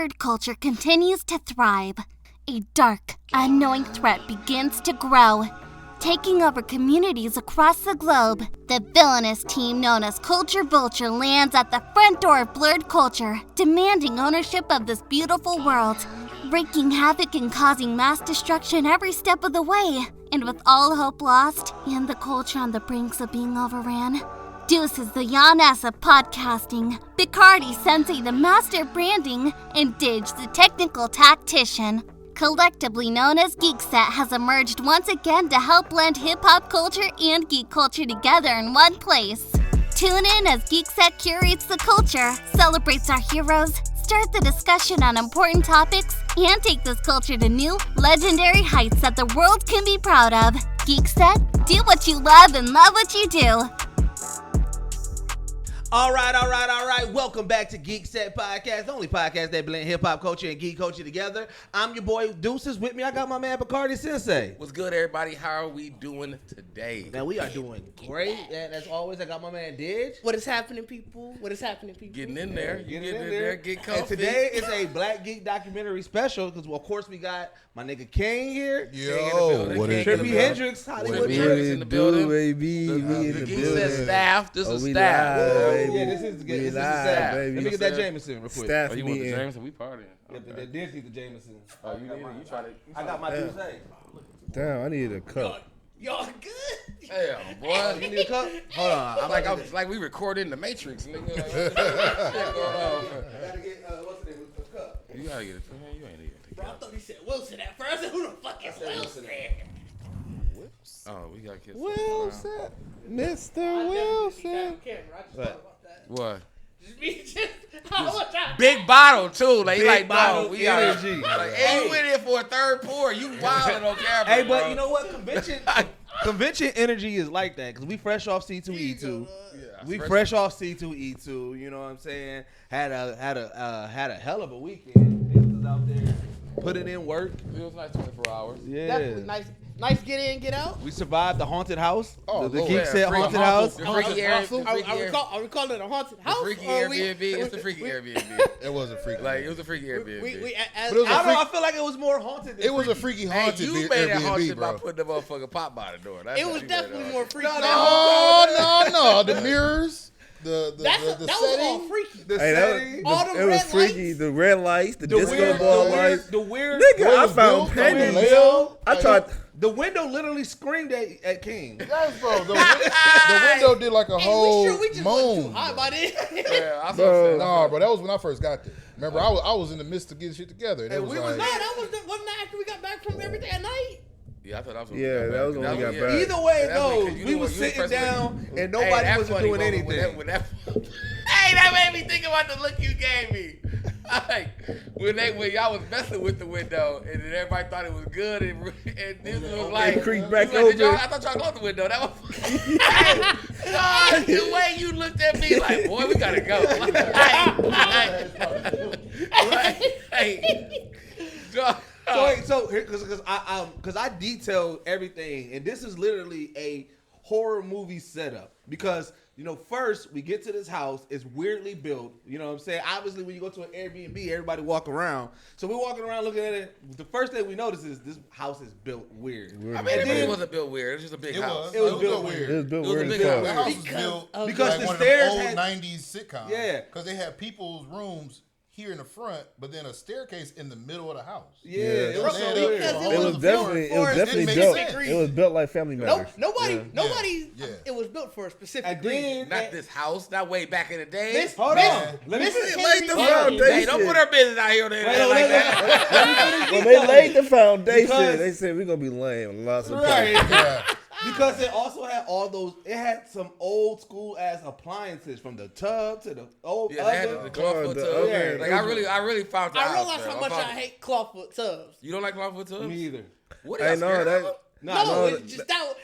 blurred culture continues to thrive, a dark, unknowing threat begins to grow, taking over communities across the globe. The villainous team known as Culture Vulture lands at the front door of blurred culture, demanding ownership of this beautiful world, wreaking havoc and causing mass destruction every step of the way. And with all hope lost, and the culture on the brinks of being overran, Deuce is the Yaness of podcasting, Picardi Sensei the master of branding, and Didge the technical tactician, collectively known as Geekset, has emerged once again to help blend hip-hop culture and geek culture together in one place. Tune in as Geekset curates the culture, celebrates our heroes, start the discussion on important topics, and take this culture to new, legendary heights that the world can be proud of. Geekset, do what you love and love what you do. All right. Welcome back to Geekset Podcast, the only podcast that blend hip-hop culture and geek culture together. I'm your boy Deuces. With me, I got my man Picardi Sensei. What's good, everybody? How are we doing today? Now, we are doing great. And as always, I got my man Didge. What is happening, people? Getting in there. Getting in there. Get comfy. And today is a Black Geek Documentary special because, well, of course, we got my nigga King here. Yo, what is Trippy Hendrix, Hollywood Trips in the building. Baby, The the Geekset staff. This is we staff. live, Yeah, this is the live, staff. baby. Let me get that Jameson real quick. Staff Oh, you want the meeting. Jameson? We partying. Yeah, but they did need the Jameson. Oh, you did? You tried it. I got my Deuce. Damn, I need a cup. Y'all good? Damn, boy. You need a cup? Hold on. I was like we recording the Matrix, nigga. Like, what the shit going on? I gotta get, what's the name? A cup. You gotta get it. Man, you ain't even take Bro, I thought he said Wilson at first. I said, who the fuck is Wilson? Oh, we gotta kiss. Wilson, Mr. Wilson. What? How much I Big bottle too. Like, Big like bottle no, we gotta- energy. Like, hey, you went in for a third pour. You wildin' on camera. Hey, but bro. you know what? Convention energy is like that because we fresh off C2E2. Yeah, We fresh off C2E2. You know what I'm saying? Had a hell of a weekend. Niggas was out there putting in work. It was like 24 hours. Yeah. Definitely nice get in, get out. We survived the haunted house. Oh, the Lord. Geekset Yeah, haunted freaky house. The freaky Airbnb. Are we calling it a haunted house? The freaky or Airbnb. It's the freaky Airbnb. It was a freaky. Like, it was a freaky Airbnb. We But it was a I don't know. I freak- feel like it was more haunted than It was a freaky. freaky Hey, haunted you made it Airbnb, haunted by bro. putting the motherfucking pot by the door. That's it how was you made definitely haunted. more freaky. No. The mirrors, the that was all setting. freaky. The Hey, setting, All them it was red freaky. lights. The red lights, the disco weird, ball lights. the weird. Nigga, I the found window- pennies. window- I tried. The window literally screamed at King. Yes, bro. The window did like a Hey, whole we sure we just wasn't too moan. high by then. Yeah, I Bro, saw nah, bro, that was when I first got there. Remember, I was in the midst of getting shit together. And Hey, it was we like, was No, wasn't that after we got back from everything at night? Yeah, I thought that was when Yeah, we got that was back. when we got yeah. back. Either way it That's what- 'cause goes, you we know was what, you sitting first down and Hey, nobody that's wasn't funny, doing bro, anything. when that hey, that made me think about the look you gave me. Like, when y'all was messing with the window and then everybody thought it was good and this was like It creaked back you was like, over. I thought y'all closed the window. That was God, the way you looked at me like, boy, we gotta go. Hey. So because I detailed everything, and this is literally a horror movie setup because first we get to this house, it's weirdly built. You know what I'm saying? Obviously, when you go to an Airbnb, everybody walk around. So we're walking around looking at it. The first thing we notice is this house is built weird. I mean, it wasn't built weird. It was just a big house. It was built weird. It was built It was a weird big as house. fuck. The house was built Because like the one stairs of the old had- 90s sitcoms. Yeah. Because they had people's rooms here in the front, but then a staircase in the middle of the house. Yeah, Yeah. it was so Because weird. it It was was definitely didn't make built. sense. It was built like Family Matters. Nobody. Yeah. It was built for a specific And reason. then Not this house, not way back in the day. Miss- hold Miss- on. Let me Miss finish. Henry- the Hold on. foundation. Hey, don't put her business out here on the internet like that. When they laid the foundation, Because- they said we're gonna be lame. Lots of Right. places. Yeah. Because it also had all those. It had some old school ass appliances from the tub to the old. Yeah, they had other. the clawfoot the tub. other- Like I really found your I house, realize man. how much found I it. hate clawfoot tubs. You don't like clawfoot tubs? Me either. What are I y'all know scared that. of? No, no, it's just that.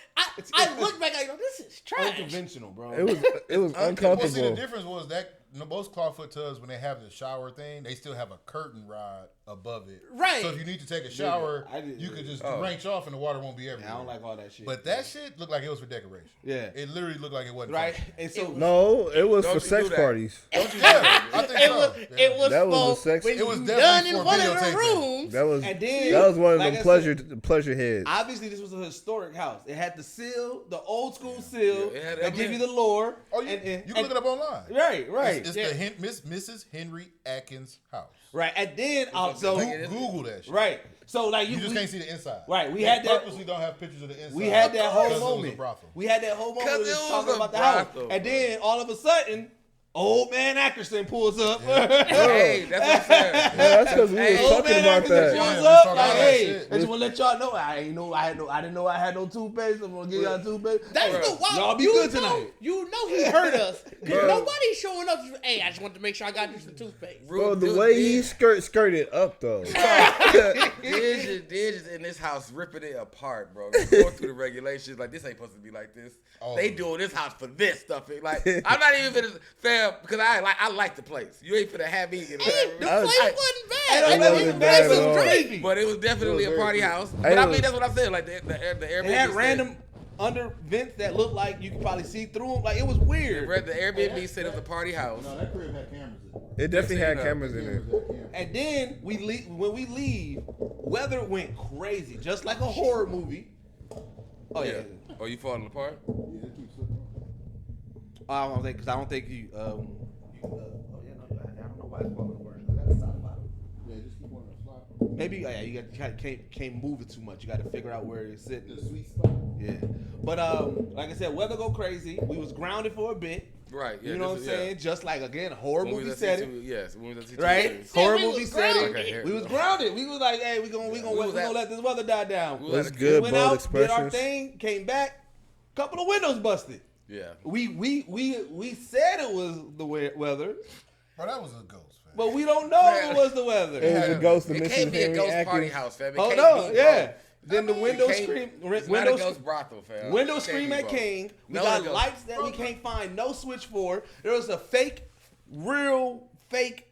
I look back, I go, this is trash. Unconventional, bro. It was Well, see, the uncomfortable. difference was that most clawfoot tubs, when they have the shower thing, they still have a curtain rod above it. Right. So if you need to take a shower, I didn't- you could just wrench off and the water won't be everywhere. I don't like all that shit. But that shit looked like it was for decoration. Yeah. It literally looked like it wasn't. right? functional. And so No, it was Don't for you sex do that. parties. Don't you Yeah, I think It so. was. Yeah. It was. That was for a sex- when It was you definitely done in for one of the videotaping. rooms. That was And then, that was one of like the I pleasure heads. obviously this was a historic house. It had the seal, the old school seal Yeah, it had that give everything. you the lore. Oh, you can look it up online. Right, right, It's yeah. the Mrs. Henry Atkins house. right. And then so Google that shit. right. So like You just we- can't see the inside. Right, we They had that- purposely don't have pictures of the inside. We had that whole because it was a moment. brothel. We had that whole moment. 'Cause We was it was talking a about the house, brothel, and bro. then all of a sudden, old man Ackerson pulls up. Hey, that's what I'm saying. Yeah, that's because we Hey, was old talking man about Ackerson that. pulls Yeah, we up. talking Like, about that hey, shit. I just want to let y'all know. I didn't know I had no toothpaste. I'm gonna give y'all toothpaste. That's Bro, the wild. y'all be you good know, tonight. You know he hurt us. 'Cause Bro. nobody's showing up. Hey, I just wanted to make sure I got you some toothpaste. Bro, the way he skirted up though. Did in this house ripping it apart, bro. Going through the regulations, like this ain't supposed to be like this. Oh. They doing this house for this stuff. Like I'm not even finna fair because I like the place. You ain't finna have me. The I was- place wasn't bad. It I mean, wasn't the bad place at all. was great. But it was definitely It was a party very house. cool. But It I was- mean, that's what I'm saying. Like the Airbnb. It had said- random under vents that looked like you could probably see through them. Like it was weird. The Airbnb said it was a party house. No, that crib had cameras in it. It definitely had Yes, cameras in it. And then when we leave, weather went crazy, just like a horror movie. Oh yeah. Oh, you falling apart? I don't think because I don't think you. Oh yeah, no, I don't know why it's falling apart. That's the side bottom. Yeah, just keep on the slide. Maybe yeah, you can't move it too much. You got to figure out where it's sitting. The sweet spot. Yeah, but like I said, weather go crazy. We was grounded for a bit. Right. Yeah, You know what I'm this is- yeah. saying? Just like again, horror When we movie was at setting. C2, yes, when we was at C2, Right? yes. Horror we movie was setting. grounded. We was grounded. We was like, hey, we gonna was at- let this weather die down. We was That's at a- good, went bold out, did our expressions. thing, came back, couple of windows busted. Yeah. We said it was the weather, Bro, that was a ghost, fam. but we don't know if it was the weather. It was a ghost of It Mrs. can't be a Henry ghost party Atkins. house, fam. It Hold can't on, be, yeah. bro. Then the window It can't- scream, It's not a window, ghost brothel, fam. window It can't scream be, at bro. King. We No, got it goes- lights that we can't find no switch for. There was a real fake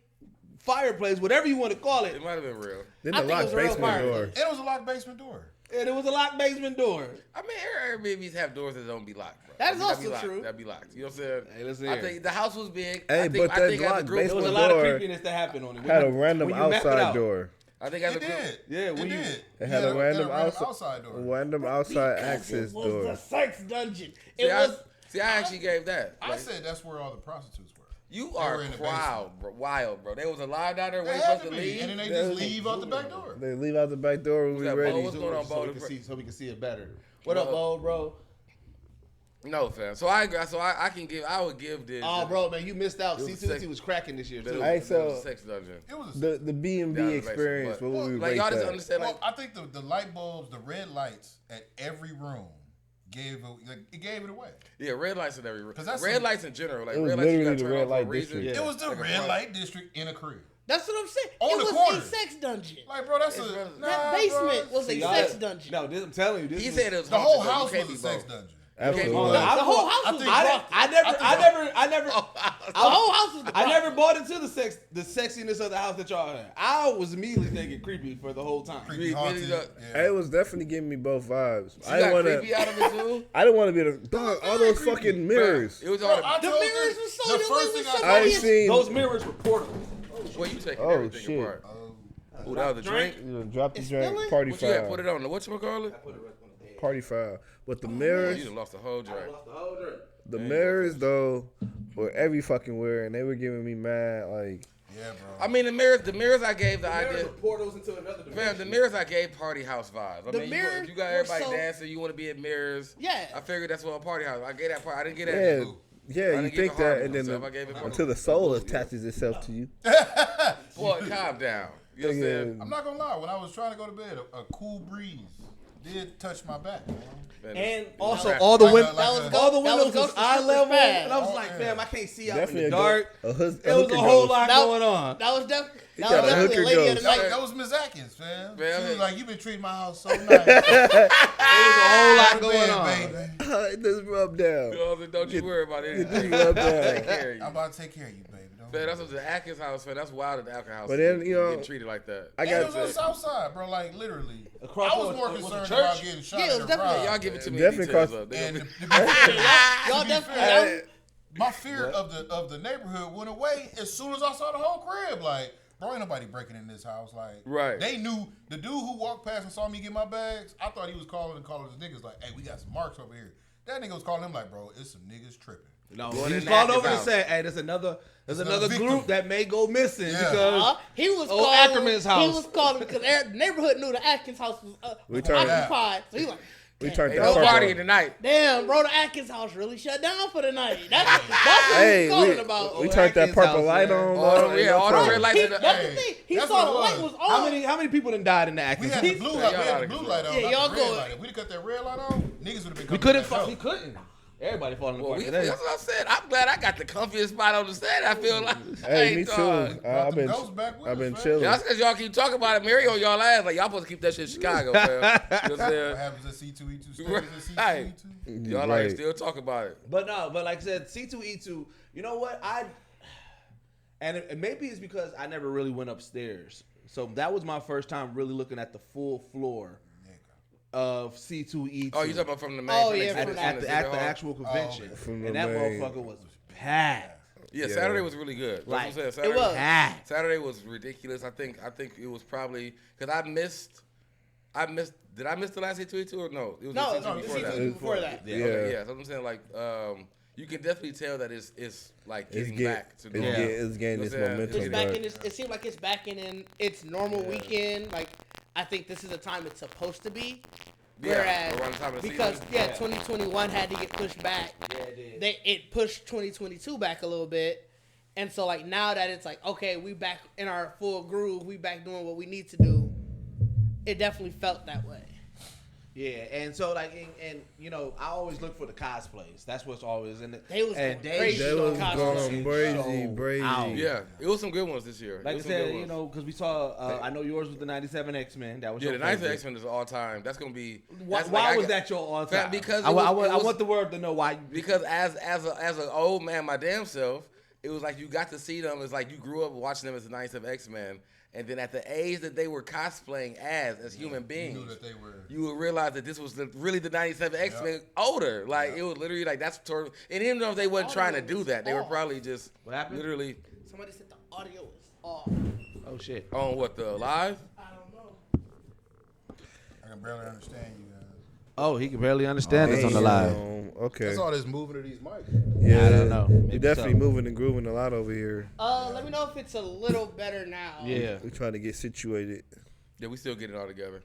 fireplace, whatever you want to call it, It might have been real. Then I the think it locked was a real basement fire. door. And it was a locked basement door. and it was a locked basement door. I mean, Airbnbs have doors that don't be locked, bro. That is That'd be also locked. true. That'd be locked. You know what I'm saying? Hey, listen I here. think the house was big. Hey, I think, but I that think as a locked group, There was a basement lot of door creepiness that happened on it. Had a random when you map it outside out. door. I think as a It group. did. Yeah, it when you- did. It had a random outside door. random outside Because access it was door. the sex dungeon. See, It was. I actually gave that. I Like, said that's where all the prostitutes were. you They are were in the wild, bro. Wild, bro. There was a line down there They waiting for had us to to be. leave. And then they That just was- leave out the back door. They leave out the back door when we that, Bo? ready. What's going on, so Bo? we can see it better. What up, Bo, bro? No, fam. So I can give. I would give this. Oh, bro, man, you missed out. It was C2E2 sex- was cracking this year That too. Hey, was, that was so- a sex dungeon. It was a The B&B Down the experience. basement, What would we like rate y'all just that? understand, like I think the light bulbs, the red lights at every room gave it away. yeah, red lights in every room. 'Cause that's Red some- lights in general, like It was red lights you literally gotta the turn red on for a light reason. district. It was the Like a red party. light district in a crib. That's what I'm saying. On It the was corner. a sex dungeon. Like, bro, that's It's a really- That basement was a See, y'all- sex dungeon. No, I'm telling you, this He was, said it was the whole haunted, though. You house can't was a be sex both. dungeon. Absolutely. Oh, The I- whole house I was think- I brothel. never, The whole house was the I brothel. never bought into the sexiness of the house that y'all had. I was immediately thinking creepy for the whole time. Creepy Really, haunted. really Yeah. It was definitely giving me both vibes. You got creepy out of it too. I didn't want to be the dog. All those creepy. fucking mirrors. It was Bro, on. I The told mirrors this- was so the you first was thing somebody I in- seen. Those mirrors were portals. Well, you taking Oh, everything shit. apart. Ooh, that was a drink. You know, drop the It's drink. spilling? Party What you had put foul. it on? What you call it? Party foul. But the You mirrors, done lost the whole drink. the mirrors though, were every fucking where, and they were giving me mad like. Yeah, bro. I mean, the mirrors I gave the Mirrors idea. were portals into another Fam, dimension. the mirrors I gave party house vibes. I The mean, mirrors if you got were everybody so- dancing, you want to be in mirrors. Yeah. I figured that's what a party house. I gave that part. I didn't get that. Yeah, Ooh. yeah. I You didn't give think it hard that, and then myself. I gave it more. until the soul attaches itself to you. Boy, calm down. You know what I'm saying? I'm not gonna lie. When I was trying to go to bed, a cool breeze did touch my back. And also, Right. all the Like windows, a- like all a- the that was windows was Ghost of eye Super level, Spaz. and I was Oh, like, yeah. fam, I can't see out in Definitely the dark. a It was hooker a whole ghost. lot That- going on. That was definitely. That got was a definitely hooker a lady of ghost. the night. That was Miss Atkins, fam. Man, She was like, "You been treating my house so nice." There was a whole lot going on. baby. This rub down. Don't you worry about Get anything. this rub Take down. care of you. I'm about to take care of you, baby. Don't Man, worry. that's what the Atkins house, man. That's wild at the Atkins house. But then, you know, getting treated like that. I And it got was on the south side, bro. Like literally, Across I was from- more was the concerned church? about getting shot. Yeah, it was and definitely- robbed. Y'all giving too many Definitely details cost- up. And They to gonna be fair, Y'all to be definitely. fair, my fear of the neighborhood went away as soon as I saw the whole crib. Like, bro, ain't nobody breaking in this house. Like, Right. They knew the dude who walked past and saw me get my bags. I thought he was calling his niggas like, "Hey, we got some marks over here." That nigga was calling him like, "Bro, it's some niggas tripping." No, Going he was in called Atkins over and house. said, "Hey, there's another another victim. group that may go missing Yeah. because He was Oh, calling Ackerman's house. He was calling because the neighborhood knew the Atkins house was We turned- occupied. So he like, We damn, turned Ain't that no part party off. tonight. damn, bro, the Atkins house really shut down for the night. That's what Hey, he was calling we about. turned that Atkins purple house, light man. on. Oh, bro. yeah, all the red lights He, in the. that's Hey, the thing. He that's saw the what it light was. was on. how many people done died in the We Atkins had house? the blue Yeah, light. y'all We had gotta the blue get light on. Yeah, not y'all the red go- light. If we'd have cut that red light on, niggas would have been. We coming couldn't. to that We help. couldn't. Everybody falling Well, apart we, today. that's what I said. I'm glad I got the comfiest spot on the set. I feel like. Hey, me too. dog. I've been Ghosts back with I've us, been man. chilling. That's because y'all keep talking about it. Mary on y'all ass. Like, y'all supposed to keep that shit in Chicago, fam. You know what I'm What saying? happens at C2E2 stays Right. at C2E2. Y'all Right. like still talk about it. But no, but like I said, C2E2. You know what? And maybe it's because I never really went upstairs. So that was my first time really looking at the full floor of C2E2. Oh, you talking about from the main? Oh, from yeah, the at, from the- that. at the, at the actual convention, okay. From the and that main. motherfucker was packed. Yeah, Saturday was really good. That's Like, what I'm saying. it Saturday was. Packed. Saturday was ridiculous. I think it was probably because I missed. Did I miss the last C2E2 or no? It was No, the no, C2 before that. C2 before that. Yeah. Okay, yeah. So I'm saying like you can definitely tell that it's like It's getting get- back to it's normal. get- it's getting You its know what I'm saying? momentum It's back. back in. It seemed like it's back in its normal weekend. Like I think this is the time it's supposed to be. Yeah, Whereas around the time of the because season. 2021 had to get pushed back. Yeah, it did. It pushed 2022 back a little bit, and so like now that it's like okay, we back in our full groove, we back doing what we need to do. It definitely felt that way. Yeah, and so like, and you know, I always look for the cosplays. That's what's always in it. They was and going crazy They was Cosplay. going crazy, So crazy. out. Yeah, it was some good ones this year. Like I It was some good said, you ones. know, because we saw. I know yours was the '97 X-Men. That was Yeah, your the Ninth favorite. X-Men is all time. That's gonna be. Why, that's why like, I was got- that your all time? Because I it was- I it was- want the word to know why. Because as an old man, my damn self, it was like you got to see them. It's like you grew up watching them as the '97 X-Men, and then at the age that they were cosplaying as human You beings, knew that they were. you would realize that this was really the '97 X-Men older. Like it was literally like that's and even though they wasn't trying to do that, they were probably just What happened? literally Somebody said the audio is off. Oh shit. on what the live. I don't know. I can barely understand you guys. Oh, he can barely understand us on the live. Okay. That's all this moving of these mics. Yeah, I don't know. We Maybe definitely so. moving and grooving a lot over here. Let me know if it's a little better now. Yeah. We trying to get situated. Yeah, we still get it all together.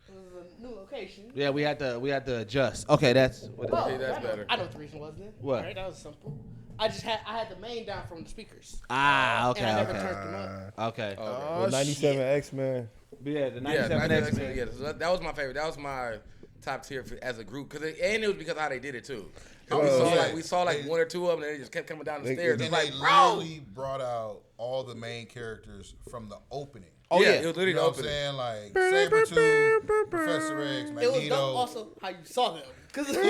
It was a new location. Yeah, we had to adjust. Okay, that's what it is. Okay, that's I know- better. I know what the reason was then. What? All right, that was simple. I had the main down from the speakers. Ah, And I never okay, turned them up. okay. The 97 X-Men. But yeah, the Yeah, '97 '97 X-Men. X-Men. Yeah, so that was my favorite. That was my top tier as a group. And it was because of how they did it too. 'Cause Oh, we saw like They- one or two of them, and they just kept coming down the stairs. And It's like, they bro. literally brought out all the main characters from the opening. Oh yeah, yeah. it was literally You know the what I'm saying. saying? Like Sabretooth, Professor X, It was Magneto. dope also how you saw them. Cause Yeah, we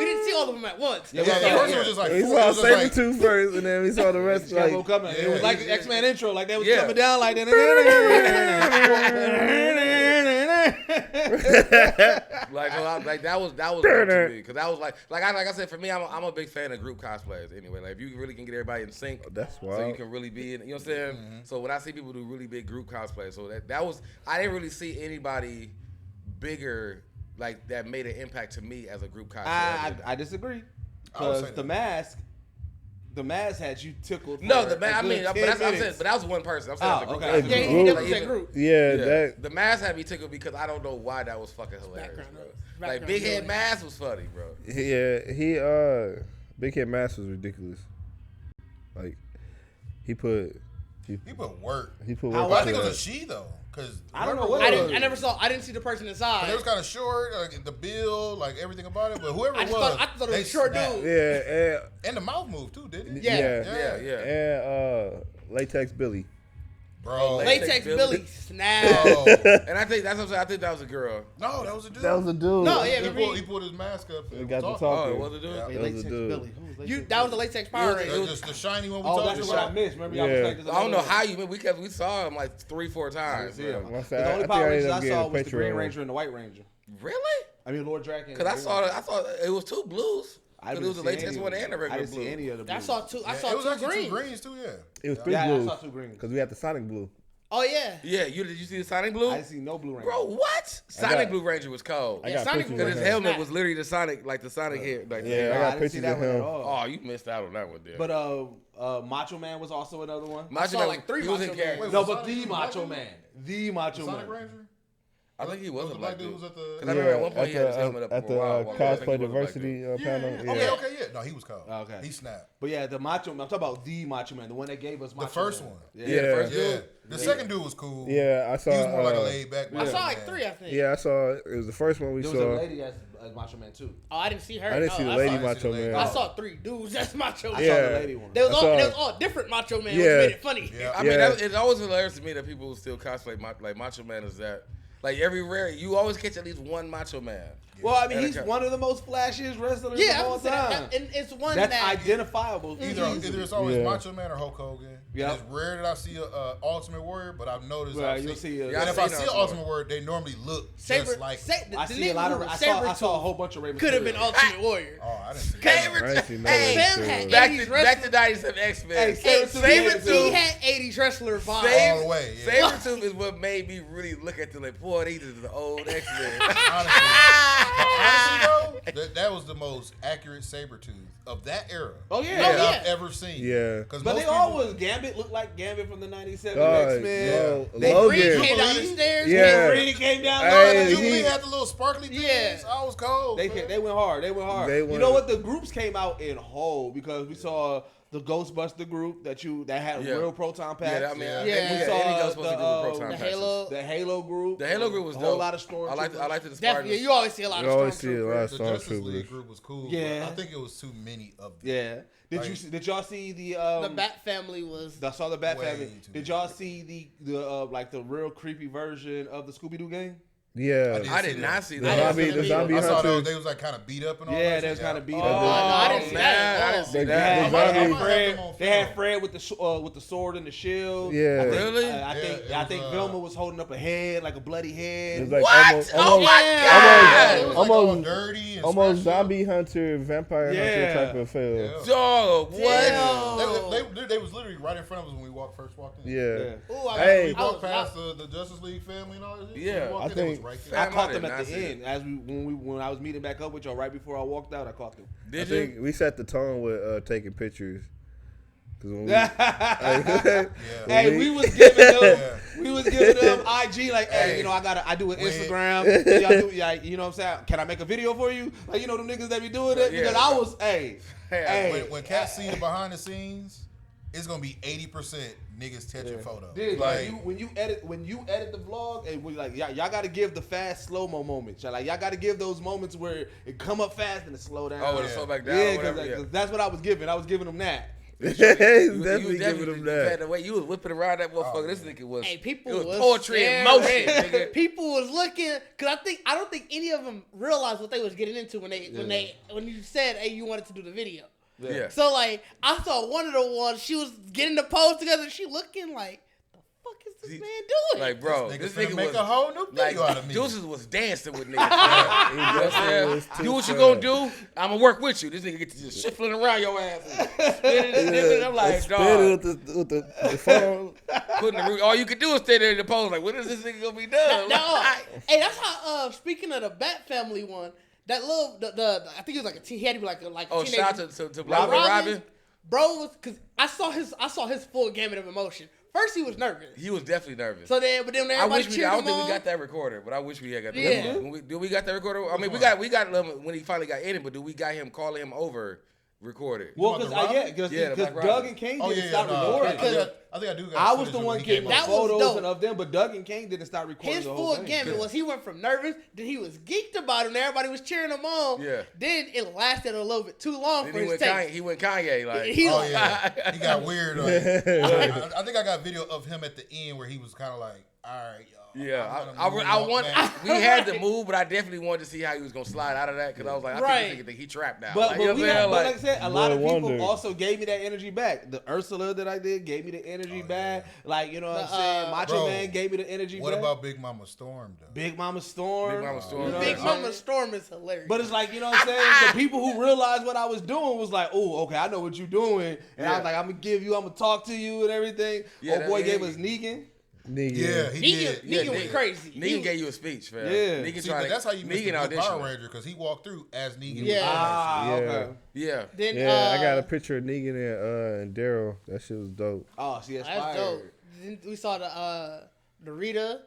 didn't see all of them at once. Yeah, Yeah, at first it was just like We four- saw it was just like- Sabretooth first, and then we saw the rest. Kept on Like, coming. It was Yeah, like the yeah. X-Men intro, like they was Yeah. coming down like that. Like, that was dope to me because that was like I said, for me, I'm a big fan of group cosplayers anyway. Like if you really can get everybody in sync, That's so wild. you can really be in. You know what I'm saying? So when I see people do really big group cosplays, so that was I didn't really see anybody bigger like that made an impact to me as a group cosplayer. I disagree. I would Because say the mask had you tickled. No, for the man. a I good mean, 10 but I'm saying, minutes. but that was one person. I'm saying Oh, as a group. okay. as a Yeah, he group. never Like, said even- group. yeah, Yeah, that. the mask had me tickled because I don't know why that was fucking hilarious, Background bro. noise. Like Background Big Head noise. Mask was funny, bro. Yeah, Big Head Mask was ridiculous. Like, he put work. He put How work But I into think it was a that. she though, because I don't know what I it was. didn't see the person They inside. was kind of short, like the build, like everything about it. But whoever I it just was, thought it was they a short snapped. dude. Yeah, And the mouth moved too, didn't it? Yeah. Yeah, yeah. and Latex Billy. Bro. Latex Billy snap. Bro. And I think that's what I'm saying. I think that was a girl. No, that was a dude. That was a dude. No, yeah, He pulled his mask up. We And got to was talk. Oh, it was a dude. Yeah. That was a Latex dude. Billy. Who was Latex That was the Billy? Latex Power Ranger. Just the shiny one we Oh, talked that's what I about. missed. Remember, Yeah. y'all was like, I don't know how you. We saw him like 3-4 times. Yeah, bro. My the fact, only I Power think Rangers I ended I up getting saw a was the picture Green of him. Ranger and the White Ranger. Really? I mean, Lord Draken. Because I thought it was 2 blues. I But it was the didn't see latex any one of them. and the I regular didn't blue. see any of the blues. I saw two. I Yeah, saw it was two actually greens. 2 greens too, yeah. It was 3 Yeah, I blues. saw 2 greens. Because we had the Sonic Blue. Oh yeah. Yeah, did you see the Sonic Blue? I didn't see no Blue Ranger. Bro, what? Sonic got- Blue Ranger was cold. I Yeah, got Sonic pictures Because of his him. helmet was literally the Sonic, like the Sonic head. Like, Yeah, I Nah, got didn't see pictures that of one at him. all. Oh, you missed out on that one, there. But Macho Man was also another one. Macho saw Man, like 3 he was in Macho Man. character. Wait, No, was but Sonic the the Macho black Man. The Macho Sonic Man. Ranger? I think he was a The black dude dude. was at Because I the. remember at one point he had his helmet up at for a while. the I think he cosplay was a black diversity dude. panel. Okay, yeah. No, he was cold. Okay. He snapped. But yeah, the Macho Man. I'm talking about the Macho Man, the one that gave us Macho The first Man. one. Yeah, the first Yeah. dude. The second dude was cool. Yeah, I saw. He was more like a laid back. I saw like 3, I think. Yeah, I saw. It was the first one we There was a saw. lady as Macho Man too. Oh, I didn't see her. I didn't No, see the I lady saw- I didn't see Macho the lady. Man. I saw 3 dudes. That's Macho I Man. saw Yeah. the lady one. They was I all saw- they was all different Macho Man, Yeah. which made it funny. Yeah. I mean, Yeah. it's always hilarious to me that people still cosplay like Macho Man is that. Like you always catch at least one Macho Man. Well, I mean, And he's it- one of the most flashiest wrestlers Yeah, of I all would say that, time. and it's one That's that identifiable. Either it's always Yeah. Macho Man or Hulk Hogan. Yeah. It's rare that I see a Ultimate Warrior, but I've noticed. Well, I've you'll seen, see a- Yeah, and I've if I seen see an Ultimate Ultimate Warrior, they normally look Saber, just like. I see a lot of. I saw a whole bunch of Raven. could have been Ultimate Warrior. Oh, I didn't see Saber that. I ain't seen no Hey, Raven Fam had Tooth. back 80s to wrestler. 97 X-Men. Hey, Hey, Sabretooth. he had 80s wrestler vibe. All the way, yeah. Sabretooth is what made me really look at the like, boy, these are the old X-Men. Honestly, though, that was the most accurate Sabretooth of that era. Oh yeah. that yeah. I've ever seen. Yeah. Because But they always Gambit looked like Gambit from the '97 God, X-Men. yo, They Logan. Came down the stairs. Yeah. Reed came down. Hey, Jubilee he- had the little sparkly things. Yeah. I was cold. They man. went hard. They went hard. They You went- know what? The groups came out in whole because we saw the Ghostbuster group that had Yeah. real proton packs. Yeah, I mean, Yeah. we Yeah. got any Saw Ghost supposed to do the, with proton The patches. Halo. The Halo group. The Halo group was a dope. whole lot of stormtroopers. I liked the Definitely. Spartans. You always see a lot You of always see a lot of The Justice League stormtroopers. group was cool. Yeah. But I think it was too many of them. Yeah. Like- Did y'all see the The Bat Family was. I saw the Bat Way Family. too Did many. y'all see the like the real creepy version of the Scooby Doo game? Yeah. I did not see The that. zombie, the zombie I saw hunter. they was like kind of beat up and all Yeah, that. they shit. was kind of beat Oh, up. no, I didn't see man, that. I didn't see The- that. the I zombie- might have them on They had film. Fred with the sword and the shield. Yeah. I think, Really? I think Yeah, it I think was, Velma was holding up a head, like a bloody head. It was like What? almost, Oh almost, my It God! was like all almost- dirty and almost scratched up. zombie hunter, vampire Yeah. hunter type of feel. Yeah. Dog, what? Damn. They was literally right in front of us when we first walked in. Yeah. Yeah. Ooh, Hey. We I walked was past the Justice League family and all that. shit. Yeah. We walked I in, it was think- right there. I Fam, caught I them did at not the see end when I was meeting back up with y'all right before I walked out. I caught them. I Did think you? we set the tone with taking pictures. Cause when we, Hey, we was giving them, Yeah. we was giving them IG like, hey, Hey. you know, I do an When- Instagram. Y'all do, like, you know what I'm saying? Can I make a video for you? Like, you know them niggas that be doing it? Yeah. Because I was, hey, When cats see the behind the scenes, it's gonna be 80% niggas touching photos. Dude, Like, when you edit the vlog, and we like y'all got to give the fast slow mo moments. Y'all got to give those moments where it come up fast and it slow down. Oh, it'll slow back down. Yeah, or whatever, because that's what I was giving. I was giving them that. He's You definitely giving them that. The way you was whipping around that motherfucker, this nigga was. Hey, people it was was poetry in staring. motion, nigga. People was looking because I don't think any of them realized what they was getting into when you said, hey, you wanted to do the video. Yeah. So like I saw one of the ones, she was getting the pose together, she looking like, the fuck is this man doing? Like, bro, this this nigga nigga make was a whole new like, video out of me. Deuces was dancing with niggas. You know what I'm definitely was saying? too Do what you fast. gonna do. I'm gonna work with you. This nigga get to just shuffling around your ass. And spinning and dipping. I'm like, Spin dog. it with the phone. Putting the all you can do is stay there in the pose. Like, when is this nigga gonna be done? Hey, that's how. Speaking of the Bat Family one, that little I think it was like a teen. He had to be like a Oh, teenager. shout out to Robin. Bro was because I saw his full gamut of emotion. First he was nervous. He was definitely nervous. But then I everybody wish we. cheered I don't him think we on. got that recorder, but I wish we had got that. Yeah. Do we got that recorder? I mean, we got when he finally got in it, but do we got him calling him over recorded. Well, about because the Yeah, the Black Doug Robin. and Kane Oh didn't yeah, start no, recording. I think I do. I was the one getting the That was photos dope. and of them, but Doug and Kane didn't start recording His the whole full thing. gambit was he went from nervous, then he was geeked about it, and everybody was cheering him on. Yeah. Then it lasted a little bit too long Then for he his went take. Kanye. He went Kanye. Like, He Oh like, yeah, he got weird. I think I got video of him at the end where he was kind of like, "All right, y'all." yeah, I'm gonna I move want. on, man." We had to move, but I definitely wanted to see how he was gonna slide out of that because I was like, I Right. think this nigga think he trapped now. But, Like, you know but, what I'm saying? like I said, a lot of Boy people wonder. also gave me that energy back. The Ursula that I did gave me the energy back. Like, you know what I'm saying? Macho Bro, Man gave me the energy What back. about Big Mama Storm though? Big Mama Storm? Big Mama Storm. You know Big what I'm Mama saying? Storm is hilarious. But it's like, you know what I'm saying? The people who realized what I was doing was like, oh, okay, I know what you're doing. And I Yeah. was like, I'm going to talk to you and everything. Yeah, Oh, that boy nigga- gave us Negan. Nigga. Yeah, he Negan, did. Negan was crazy. Negan gave you a speech, fam. Yeah. Negan See, tried but to- that's how you missed the Negan good Power auditioned. Ranger because he walked through as Negan. Yeah. Ah, Yeah. okay. Yeah. Then Yeah, I got a picture of Negan and Daryl. That shit was dope. Oh, see, that's That's fire. dope. Then we saw the Rita.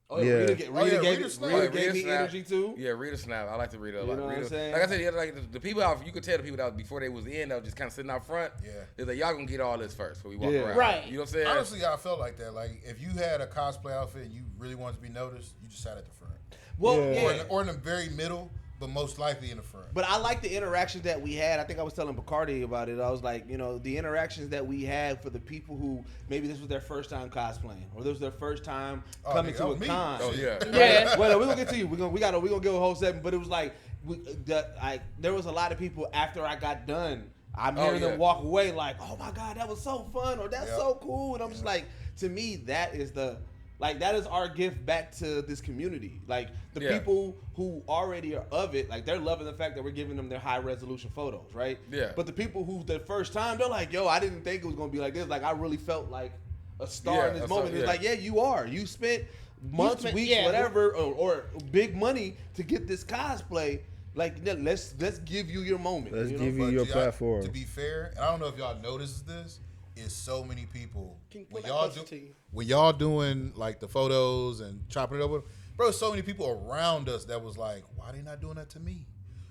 Oh, yeah. Yeah. Rita, Oh, yeah, gave, Rita Snap. Rita gave Rita me Snap. energy too. Yeah, Rita Snap. I like to read a lot. You know what I'm Rita. saying? Like I said, like the people out, you could tell the people that was before they was in, that was just kind of sitting out front. Yeah. They're like, y'all gonna get all this first before we walk Yeah. around. Right. You know what I'm saying? Honestly, I felt like that. Like if you had a cosplay outfit and you really wanted to be noticed, you just sat at the front, Well, Yeah. yeah. or in the very middle, but most likely in the front. But I like the interactions that we had. I think I was telling Bacardi about it. I was like, you know, the interactions that we had for the people who maybe this was their first time cosplaying, or this was their first time Oh, coming nigga, to that a was me. con. Oh yeah. Yeah. Well, we're gonna get to you. We're gonna give a whole segment. But it was like, there was a lot of people after I got done. I'm hearing yeah. them walk away like, oh my god, that was so fun, or that's Yep. so cool. And I'm just like, to me, that is our gift back to this community. Like the Yeah. people who already are of it, like they're loving the fact that we're giving them their high resolution photos, right? Yeah. But the people who the first time, they're like, yo, I didn't think it was gonna be like this. Like I really felt like a star Yeah, in this that's moment. so- It's yeah. like, yeah, you are. You spent months, spent- weeks, yeah. whatever, or big money to get this cosplay. Like, yeah, let's give you your moment. Let's you know? give you But your y'all- platform. To be fair, and I don't know if y'all noticed this, is so many people Can you when pull that y'all closer to you? when y'all doing like the photos and chopping it up with, bro, so many people around us that was like, why they not doing that to me?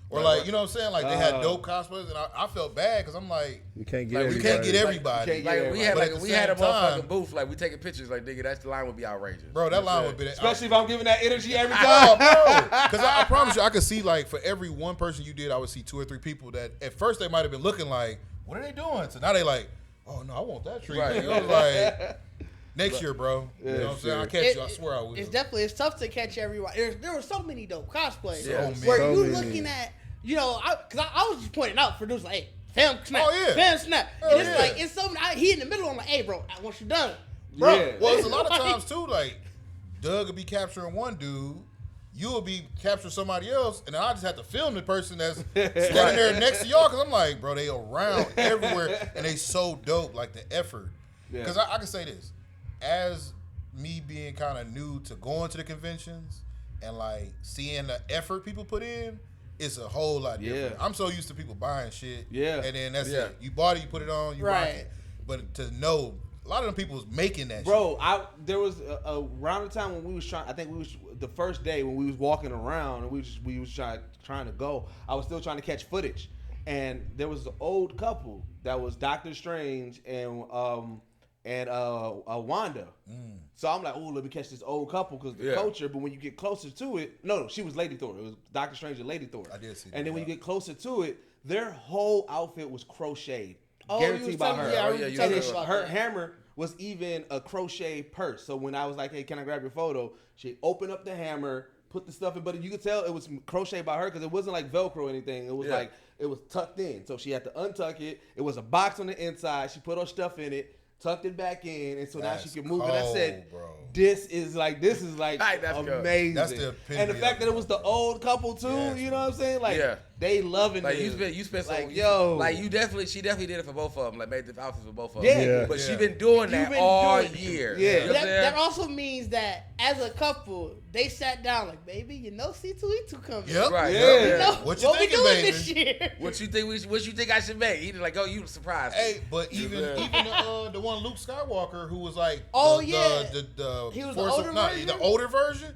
Or like, you know what I'm saying? Like they had dope cosplays, and I felt bad because I'm like, You can't get Like, we everybody. can't get everybody. can't get Like everybody. we had But like at the we had a same time- motherfucking booth. Like we taking pictures. Like nigga, that line would be outrageous. Bro, that line would be Especially if I'm giving that energy every Oh, time. bro. Because I promise you, I could see like for every one person you did, I would see 2 or 3 people that at first they might have been looking like, what are they doing? So now they like, oh no, I want that treatment. Right. You know, like next year, bro. You know what I'm saying? I catch you. I It- swear I will. It's tough to catch everyone. There were so many dope cosplays Yeah. where So you many. looking at, you know, because I was just pointing out for dudes like, hey, fam snap, Oh, yeah. fam snap. Hell And it's yeah. like it's something he in the middle. I'm like, hey, bro, once you're done, bro. Yeah. Well, it's a lot of Like- times too. Like Doug will be capturing one dude, you will be capturing somebody else, and then I just have to film the person that's standing there next to y'all because I'm like, bro, they around everywhere and they so dope. Like the effort. Yeah. Because I can say this, as me being kind of new to going to the conventions and like seeing the effort people put in, it's a whole lot different. Yeah. I'm so used to people buying shit, Yeah. and then that's Yeah. it. You bought it, you put it on, you rock Right. it. But to know, a lot of them people was making that shit. Bro, there was around the time when we was trying. I think we was the first day when we was walking around and we was trying to go. I was still trying to catch footage, and there was an old couple that was Doctor Strange and Wanda. So I'm like, oh, let me catch this old couple because the Yeah. culture. But when you get closer to it, no, she was Lady Thor. It was Doctor Strange and Lady Thor. I did see that, And then when you yeah. get closer to it, their whole outfit was crocheted. Oh, you Guaranteed was by telling her. me, yeah, I Oh, remember yeah, you telling And was me then about her that. hammer was even a crochet purse. So when I was like, hey, can I grab your photo? She opened up the hammer, put the stuff in, but you could tell it was crocheted by her because it wasn't like Velcro or anything. It was Yeah. like, it was tucked in. So she had to untuck it. It was a box on the inside. She put her stuff in it, tucked it back in, and so now she That's could move it. I cold, said, bro. this is like That's good. amazing. That's the epitome and the fact of that it was the old couple too, Yes, you know what I'm saying? Like, Yeah. they loving Like this. you spent like, some, yo. like she definitely did it for both of them. Like made the outfits for both of them. Yeah. Yeah. But she Yeah. been doing You've that been all doing it. year. Yeah. You know what I'm That saying? also means that as a couple, they sat down like, baby, you know C2E2 coming. Yep. Right. Yeah. Yeah. You know What you what we thinking, doing baby? this year? What you think I should make? He was like, oh, you surprised me. Hey, but even the one Luke Skywalker who was like, Oh, the, yeah. the He was the Force older version? the older version,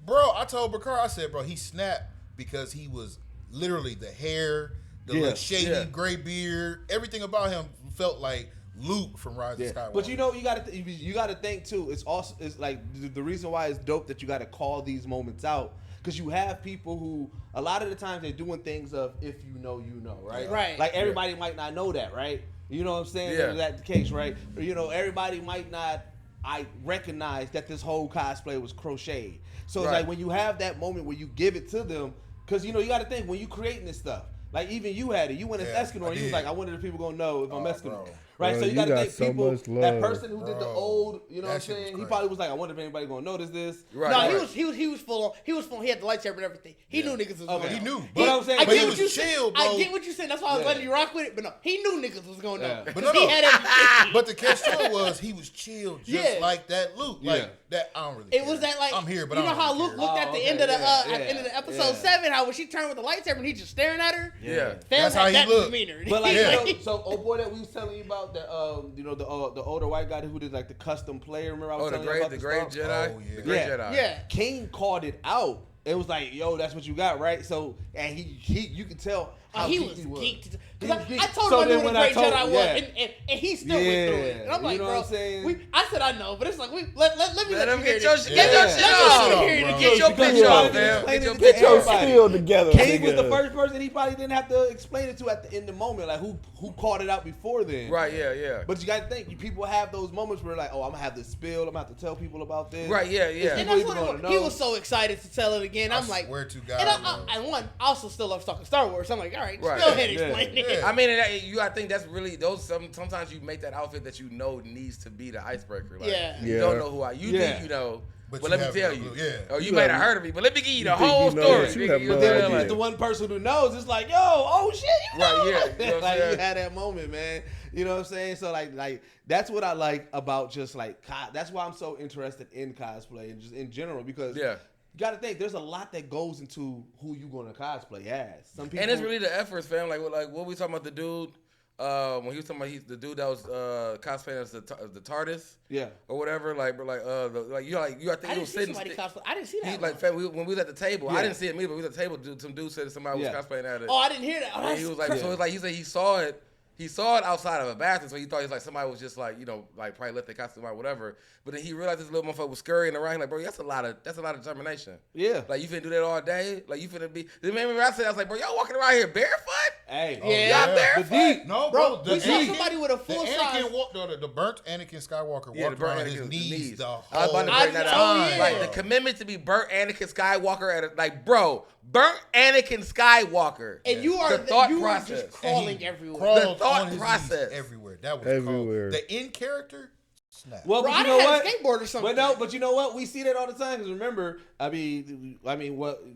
bro. I told Bakar, I said, bro, he snapped because he was literally the hair, the little shady gray beard. Everything about him felt like Luke from Rise of Skywalker. But you gotta think too. It's like the reason why it's dope that you gotta call these moments out. Because you have people who, a lot of the times, they're doing things of if you know, right? Right. Like everybody might not know that, right? You know what I'm saying? Yeah. That's the case, right? Or, you know, everybody might not. I recognize that this whole cosplay was crocheted. So it's like when you have that moment where you give it to them, because you know you got to think when you creating this stuff. Like even you had it. You went as Escanor. And you was like, I wonder if people gonna know if I'm Escanor. Right, so you gotta think people. That person who did the old, you know what I'm saying? He probably was like, I wonder if anybody gonna notice this. Right. No, he was full on. He was full. He had the lightsaber and everything. He knew niggas was going. He knew. But I'm saying, I get what you chill, bro. I get what you saying. That's why I was letting you rock with it. But no, he knew niggas was gonna know. But he had everything. But the catch to it was he was chill, just like that Luke. Like that. I don't really. It was that like I'm here, but you know how Luke looked at the end of the end of the episode 7, how when she turned with the lightsaber and he just staring at her. Yeah, that's how he looked. But like, so old boy that we was telling you about that, you know, the older white guy who did like the custom player. Remember I was telling you about the Great Jedi? Oh, yeah. The Great Jedi. Yeah. King called it out. It was like, yo, that's what you got, right? So, and he you can tell how he geeked was geeked. Because I told him I knew what a Great Jedi was, and he still went through it. And I'm like, you know bro, what I'm saying? I said I know, but it's like, let me let him you get hear your this. shit off. Get your pitch off, man. Get your spiel together. King was the first person he probably didn't have to explain it to at the end of the moment, like who called it out before then. Right, yeah. But you got to think, people have those moments where like, oh, I'm gonna have this spill, I'm gonna have to tell people about this. Right, yeah. And that's what he was so excited to tell it again. I'm like, swear to God. And one, I also still love talking Star Wars. So I'm like, all right, go ahead and explain it. I mean, I think that's really those. Sometimes you make that outfit that you know needs to be the icebreaker. Like, you don't know who you think you know. But let me tell you. Oh, you might have heard of me, but let me give you the whole story. But then when you the one person who knows, it's like, yo, oh shit, you know. Right, yeah. You know like you had that moment, man. You know what I'm saying? So like that's what I like about just like that's why I'm so interested in cosplay and just in general because you got to think there's a lot that goes into who you going to cosplay as. Some people, and it's really the efforts, fam. Like what we talking about the dude. When he was talking about the dude that was cosplaying as the TARDIS, or whatever, like I think he was sitting. I didn't see that. When we was at the table, I didn't see it. Me, but we was at the table. Some dude said somebody was cosplaying at it. Oh, I didn't hear that. Oh, and he was like, so it's like he said he saw it. He saw it outside of a bathroom, so he thought he was like somebody was just like, you know, like probably left their costume or whatever. But then he realized this little motherfucker was scurrying around. Like, bro, that's a lot of determination. Yeah. Like you finna do that all day. Like you finna be. Remember I said I was like, bro, y'all walking around here barefoot? Hey, y'all barefoot? No, bro. We saw somebody with a full size. The burnt Anakin Skywalker walked around his knees the whole I was about to bring that up. Like the commitment to be burnt Anakin Skywalker bro, burnt Anakin Skywalker. And you are the thought you process. Are just crawling everywhere. The thought process everywhere. That was everywhere. Cold. The in character. Snap. Well, bro, but you know what? Skateboard or something. But you know what? We see that all the time. Because remember, I mean,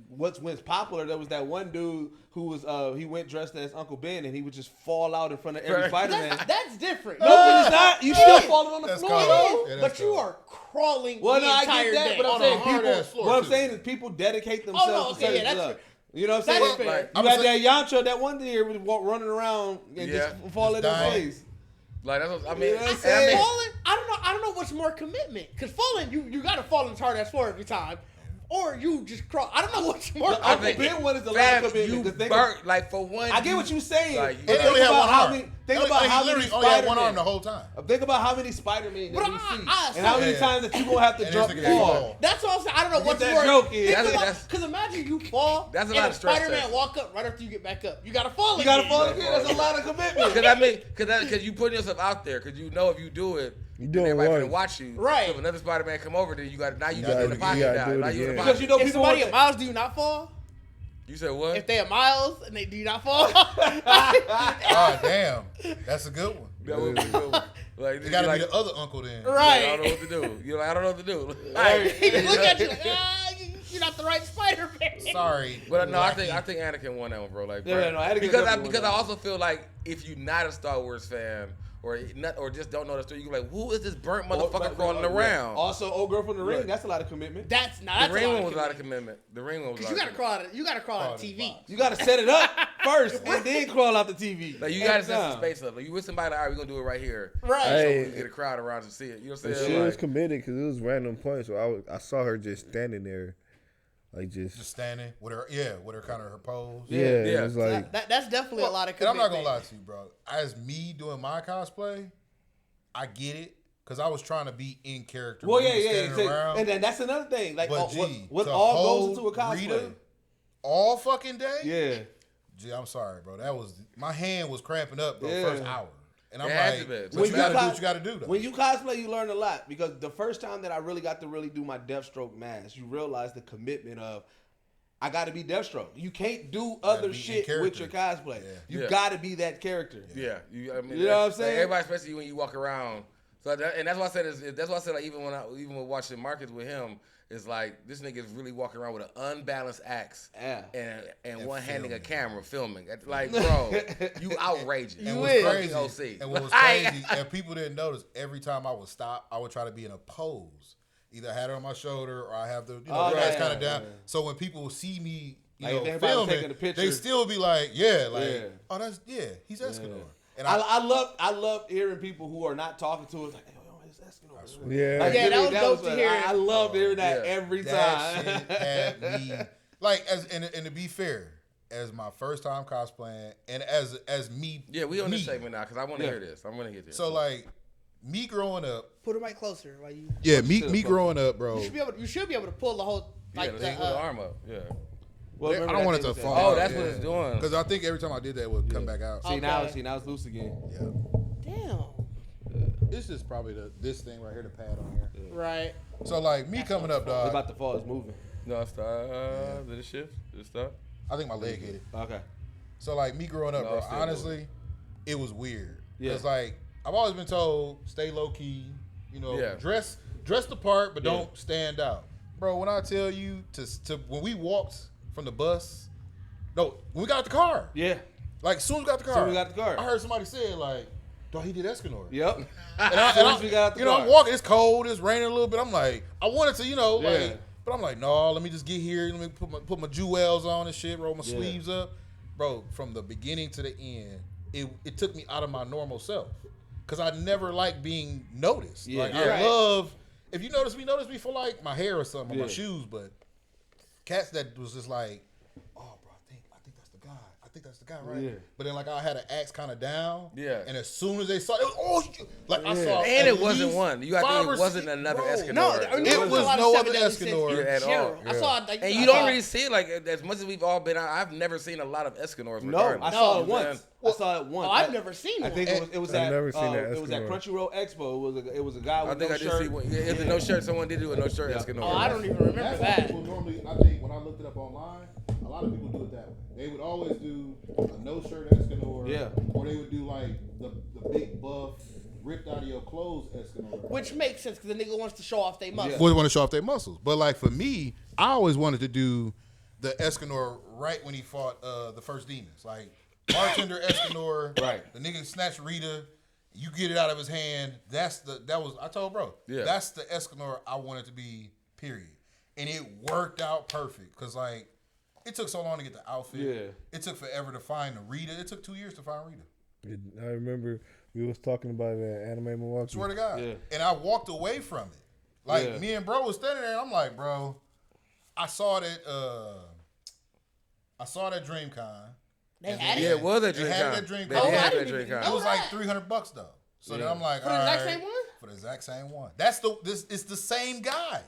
what's popular? There was that one dude who was he went dressed as Uncle Ben and he would just fall out in front of every Spider-Man. That's different. No, but it's not. You still falling on the floor. But you are crawling. Well, the no, I entire get that. day. But I'm saying what I'm saying is people dedicate themselves to certain stuff. You know what I'm saying? Fair. You got that Yancho that one day was running around and just fall in his face. Like that's what I mean. You know what I'm saying? Falling, I don't know what's more commitment. Because falling, you got to fall as hard as floor every time. Or you just crawl. I don't know what's more commitment. Ben one is a lot of commitment. You burnt, like for one. I get what you're saying. Like, he only had one arm. Think about how many Spider-Man. Only had one arm the whole time. Think about how many Spider-Man that we see. And how many times that you going to have to jump fall. That's what I'm saying. I don't know what's that more. joke is. Because imagine you fall. That's a lot of stress. Spider-Man walk up right after you get back up. You got to fall again. You got to fall again. That's a lot of commitment. Because you putting yourself out there. Because you know if you do it, everybody's gonna watch you. Right. So if another Spider-Man come over, then you get in the it pocket now. again. Now you in the pocket. Because you know if people somebody at Miles, do you not fall? You said what? If they at Miles and they do not fall. Oh damn, that's a good one. That would be a good one. Like, you gotta be the other uncle then. Right. Like, I don't know what to do. You're like, I don't know what to do. Right. He just look at you like, you're not the right Spider-Man. Sorry. But no, I think Anakin won that one, bro. Like, because I also feel like if you're not a Star Wars fan or just don't know the story, you go like, who is this burnt motherfucker crawling around? Also, Old Girl from the Ring. That's a lot of commitment. That's not. The Ring one was a lot of commitment. The Ring one was. Because you gotta crawl out of TV. You gotta set it up first and then crawl out the TV. Like you gotta set some space up. Like you with somebody, all right, we're gonna do it right here. Right. Hey, so we get a crowd around to see it. You know what I'm saying? She was committed because it was random points. So I saw her just standing there. like Just standing with her kind of her pose. yeah. Yeah. It's like That's definitely a lot of And I'm commitment. not gonna lie to you, bro. As me doing my cosplay, I get it because I was trying to be in character. Well, when we was yeah. standing around. And then that's another thing. Like, But what to all goes hold into a cosplay? Rita all fucking day? Yeah. Gee, I'm sorry, bro. That was my hand was cramping up the Yeah. first hour. And I'm It had like, to be. but you gotta do what you gotta do though. When you cosplay, you learn a lot because the first time that I really got to really do my Deathstroke mask, you realize the commitment of I got to be Deathstroke. You can't do other be in shit with character. your cosplay. Yeah. You Yeah. got to be that character. Yeah, you know what I'm saying? Everybody, especially when you walk around. So and that's why I said like even with watching Marcus with him, it's like this nigga is really walking around with an unbalanced axe Yeah. and one handing a camera filming. Like, bro, you outrageous. And You what's is. crazy, OC. and what was crazy, and people didn't notice, every time I would stop, I would try to be in a pose. Either I had it on my shoulder or I have the Oh, the ass yeah, kind of down. yeah. So when people would see me, Like, if everybody filming, taking a picture- they still be like, oh, that's he's Escanor. And I love hearing people who are not talking to us like, hey, it's Escanor. yeah. Like, Yeah, that was dope like, to hear. I love hearing that Yeah. every that time. shit had me like and to be fair, as my first time cosplaying and as me. Yeah, we on this me. segment now because I want to hear this. I'm gonna get this. So like me growing up. Put it right closer. While you. Yeah, me growing up, bro. You should be able to pull the whole like yeah, the, put the arm up. Yeah. Well, I remember don't that want it thing to was fall. that- Oh, that's what it's doing. Because I think every time I did that, it would come back out. See now Okay. it's loose again. Yeah. Damn. This is probably this thing right here, the pad on here. Right. So like me coming up, It's dog. about to fall. It's moving. No, stop. Did it shift? Did it stop? I think my leg hit it. Okay. So like me growing up, No, bro. it's still Honestly, it was weird. Yeah. It's like I've always been told, stay low key. Yeah. Dress the part, but Yeah. don't stand out, bro. When I tell you to when we walked from the bus, no, when we got the car, Yeah. like soon as we got the car, Soon as we got the car. I heard somebody say like, "Dog, he did Escanor." Yep. And As soon as we got out the car. I'm walking. It's cold. It's raining a little bit. I'm like, I wanted to, Yeah. like, but I'm like, no. Let me just get here. Let me put my jewels on and shit. Roll my Yeah. sleeves up, bro. From the beginning to the end, it took me out of my normal self, cause I never liked being noticed. Yeah. Like Yeah. I love if you notice me for like my hair or something, or my Yeah. shoes, but cats that was just like, oh, bro, I think that's the guy. I think that's the guy, right? Yeah. But then like I had an axe kind of down. Yeah. And as soon as they saw it, was, like I saw. And at it wasn't least one. You got to 5 think or it wasn't 6 another bro. Escanor. No, It there was a lot of no 7 other deadly sins Escanor. in Yeah, at all. general. I Yeah. saw like And I you don't saw- really see like as much as we've all been out. I've never seen a lot of Escanors. No, regardless. I saw it You know what I'm once. saying? I saw it once. Oh, I've never seen I one. think it was I've at never seen that it was at Escanor. Crunchyroll Expo. It was a guy with I think no I did shirt. see one. Yeah, it's a no shirt. Someone did do a no shirt Escanor. Oh, I don't even remember That's why that. people normally, I think, when I looked it up online, a lot of people do it that way. They would always do a no-shirt Escanor, Yeah. or they would do like the big buff, ripped out of your clothes Escanor. Which makes sense because the nigga wants to show off their muscles. Always want to show off their muscles. But like for me, I always wanted to do the Escanor right when he fought the first demons. Like bartender Escanor, Right. The nigga snatched Rita, you get it out of his hand. I told bro, Yeah. that's the Escanor I wanted to be, period. And it worked out perfect. Cause like it took so long to get the outfit. Yeah. It took forever to find the Rita. It took 2 years to find Rita. I remember we was talking about it at Anime Milwaukee. Swear to God. Yeah. And I walked away from it. Like Yeah. me and bro was standing there and I'm like, bro, I saw that DreamCon. They And had then- Yeah, it was at They had it at DreamCon. DreamCon. They Oh, did I have it didn't at even DreamCon. It know was that. like $300 though. So then Yeah. I'm like, For the all exact right, same one? For the exact same one. That's it's the same guy.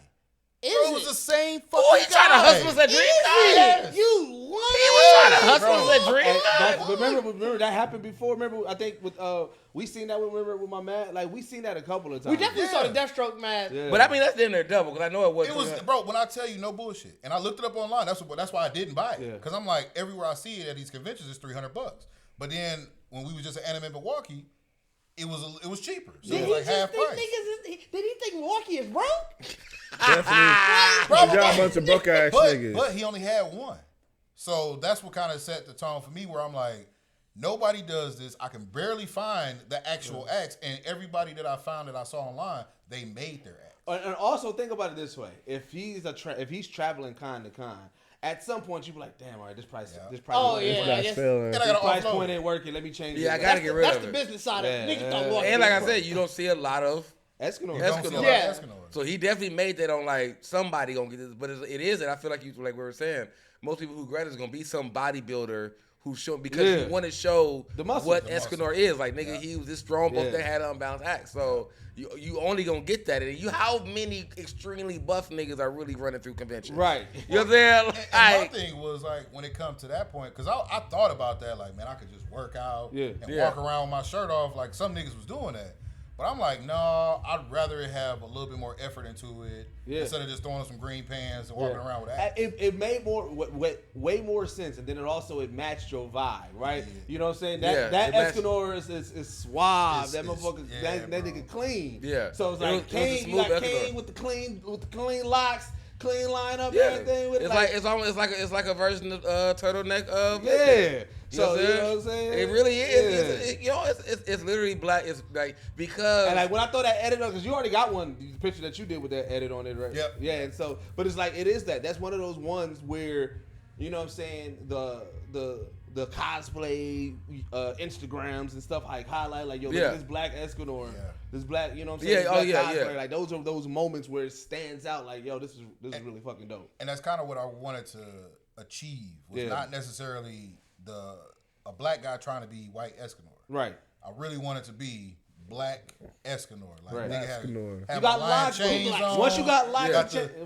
Is Bro, it it? was the same fucking Oh, he guy. trying to hustle us at DreamCon. Yes. You He lying? was trying to hustle us at And DreamCon. but remember that happened before. Remember, I think with we seen that. Remember with my man, like we seen that a couple of times. We definitely saw the Yeah. Deathstroke mask. Yeah. But I mean, that's in there double because I know it It wasn't. was, bro. When I tell you no bullshit, and I looked it up online. That's why I didn't buy it. Yeah. Because I'm like, everywhere I see it at these conventions, it's $300. But then when we was just at Anime Milwaukee, it was cheaper. So Did it he was like half just think price. did he think Milwaukee is broke? Definitely. You got a bunch of broke ass niggas. But he only had one. So that's what kind of set the tone for me where I'm like, nobody does this. I can barely find the actual acts, and everybody that I found that I saw online, they made their acts. And also think about it this way: if he's traveling con to con, at some point you be like, damn, all right, this price. Oh, this yeah. That's I guess- failing. And I This gotta price offload. point ain't working. Let me change. Yeah, it. I gotta get rid That's of the it. business side of it. Yeah. Niggas thought Milwaukee And like was I broke. said, you don't see a lot of Escanor. You don't see a lot of Yeah. Escanor. So he definitely made that on like somebody gonna get this, but it is, and I feel like you like we were saying, most people who graduate is gonna be some bodybuilder who show because you want to show The muscle. what The Escanor is. Like nigga, he was this strong, but they had an unbalanced act. So you only gonna get that. And how many extremely buff niggas are really running through conventions? Right. You know what I'm saying? And my thing was like when it comes to that point, because I thought about that, like, man, I could just work out and walk around with my shirt off, like some niggas was doing that. But I'm like, no, I'd rather have a little bit more effort into it instead of just throwing on some green pants and walking around with that. It made way more sense, and then it matched your vibe, right? Yeah. You know what I'm saying? Yeah, That it Escanor is suave. That It's- motherfucker, that nigga clean. Yeah. So it's It like was a Kane, you got smooth Kane Escanor. with the clean locks, clean lineup, Yeah. everything. With It's like it's almost it's like a version of turtleneck of yeah. So you you know know what I'm saying? It really is. Yeah. It's literally black. It's like because And like when I throw that edit on, because you already got one, the picture that you did with that edit on it, right? Yep. Yeah, and so, but it's like, it is that's one of those ones where, you know what I'm saying, the cosplay Instagrams and stuff like highlight, like, yo, look at this black Escanor, this black, you know what I'm saying? Yeah, this oh, black yeah, cosplay. yeah. Like those are those moments where it stands out, like, yo, this is really fucking dope. And that's kind of what I wanted to achieve. Was not necessarily a black guy trying to be white Escanor. Right. I really wanted to be black Escanor. Like Right. nigga have Escanor. You my got lion locks. chains on. Once you got locked,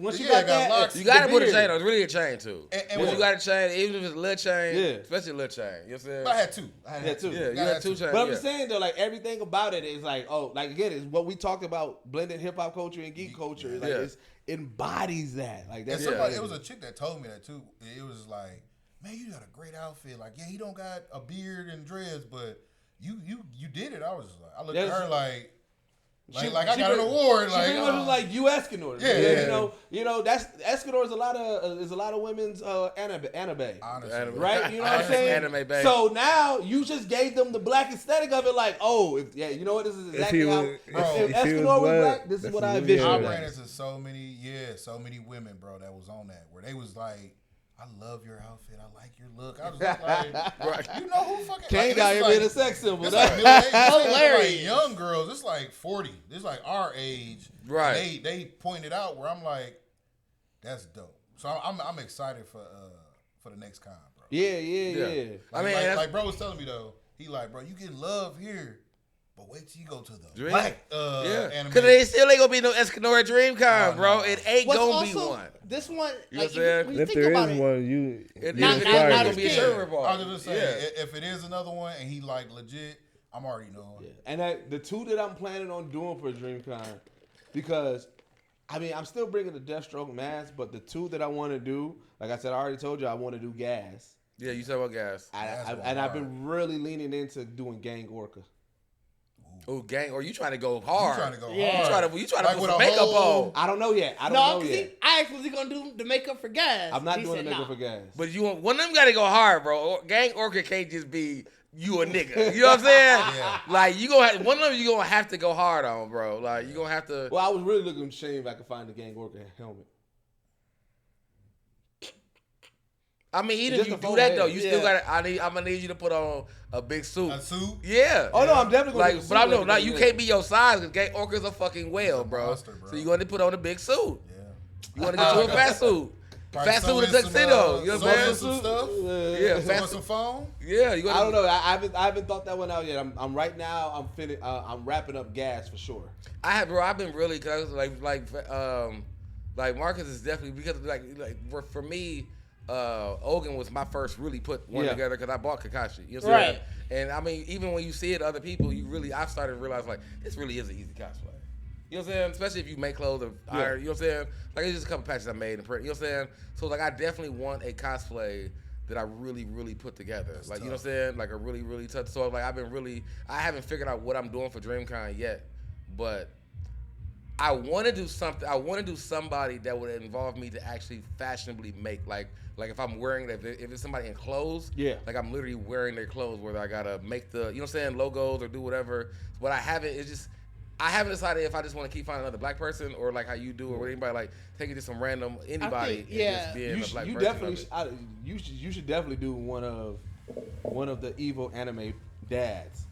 once you got that, locks. you gotta the put a beard. chain on. It's really a chain too. And Once you got a chain, even if it's a little chain, Yeah. especially a little chain. You know what I'm saying? But I had two. Yeah, two. Yeah, you I had two chains. But I'm yeah. just saying though, like everything about it is like, oh, like again, it's what we talked about, blending hip hop culture and geek culture. Like it embodies that. Like And that's somebody, it was a chick that told me that too. It was like, man, you got a great outfit. Like, yeah, he don't got a beard and dreads, but you did it. I was just like, I looked at her like I got an award. She Like, pretty much was like, you Escanor. Yeah. You know that's Escanor is a lot of women's anime. honestly, Right, you know what I'm saying? Anime, babe. So now you just gave them the black aesthetic of it, like, oh, you know what? This is exactly how. If Escanor was black, this is what I envisioned. I ran into so many women, bro, that was on that where they was like, I love your outfit. I like your look. I was just like, you know who fucking Kane like, got this here is being a sex symbol. It's like middle-aged, Hilarious. like young girls. It's like 40. It's like our age. Right. They pointed out where I'm like, that's dope. So I'm excited for the next con, bro. Yeah. I mean, Like bro was telling me though, he like, bro, you get love here, but wait till you go to the Dream. black yeah, anime. because they still ain't gonna be no Escanor at DreamCon, Oh, bro. no. It ain't What's gonna also, be one. This one, You know like, what I'm saying? when you If think there about is it, one, you It Not- is not- not not gonna be a as shirt big. report. I was just saying, Yeah. if it is another one and he like legit, I'm already knowing. And the two that I'm planning on doing for DreamCon, because I mean I'm still bringing the Deathstroke mask, but the two that I want to do, like I said, I already told you I want to do Gas. Yeah, you said about gas. And I've been really leaning into doing Gang Orca. Oh, gang, or you trying to go hard? You trying to go Yeah. hard. You trying to Like put with some a makeup whole- on. I don't know yet. I don't no, know because yet. I actually gonna do the makeup for gas. I'm not He doing the said, makeup nah. for Gas. But you want one of them got to go hard, bro. Gang Orca can't just be you a nigga. You know what I'm saying? Yeah. Like you gonna one of them you gonna have to go hard on, bro. Like you gonna have to. Well, I was really looking to shame if I could find the Gang Orca helmet. I mean, even Just if you a do full that head. though, you still Yeah. got. I'm gonna need you to put on a big suit. A suit? Yeah. Oh no, I'm definitely gonna Like, but I know, like, you can't be your size because Gang Orca's a fucking whale, bro. monster, bro. So you gonna put on a big suit. Yeah. You wanna get you a fat suit. Probably Fat suit sew with in a some, tuxedo. You know sew what in I'm some saying? stuff. Yeah, Sew fat in some foam. Yeah, you gotta. I don't know. I haven't thought that one out yet. I'm right now. I'm wrapping up Gas for sure. I've been really cause like Marcus is definitely because like for me, Ogun was my first really put one together because I bought Kakashi. You know what I'm saying? And I mean, even when you see it, other people, I started to realize like this really is an easy cosplay. You know what I'm saying? Especially if you make clothes or iron. You know what I'm saying? Like it's just a couple patches I made and print. You know what I'm saying? So like I definitely want a cosplay that I really, really put together. Like you know what I'm saying? Like a really, really tough. So like I haven't figured out what I'm doing for DreamCon yet, but I want to do something. I want to do somebody that would involve me to actually fashionably make like if I'm wearing if it's somebody in clothes, like I'm literally wearing their clothes, whether I gotta make the you know what I'm saying logos or do whatever. What I haven't decided if I just want to keep finding another black person or like how you do or anybody like take it to some random anybody think, and just being a black You person. definitely you should definitely do one of the evil anime dads.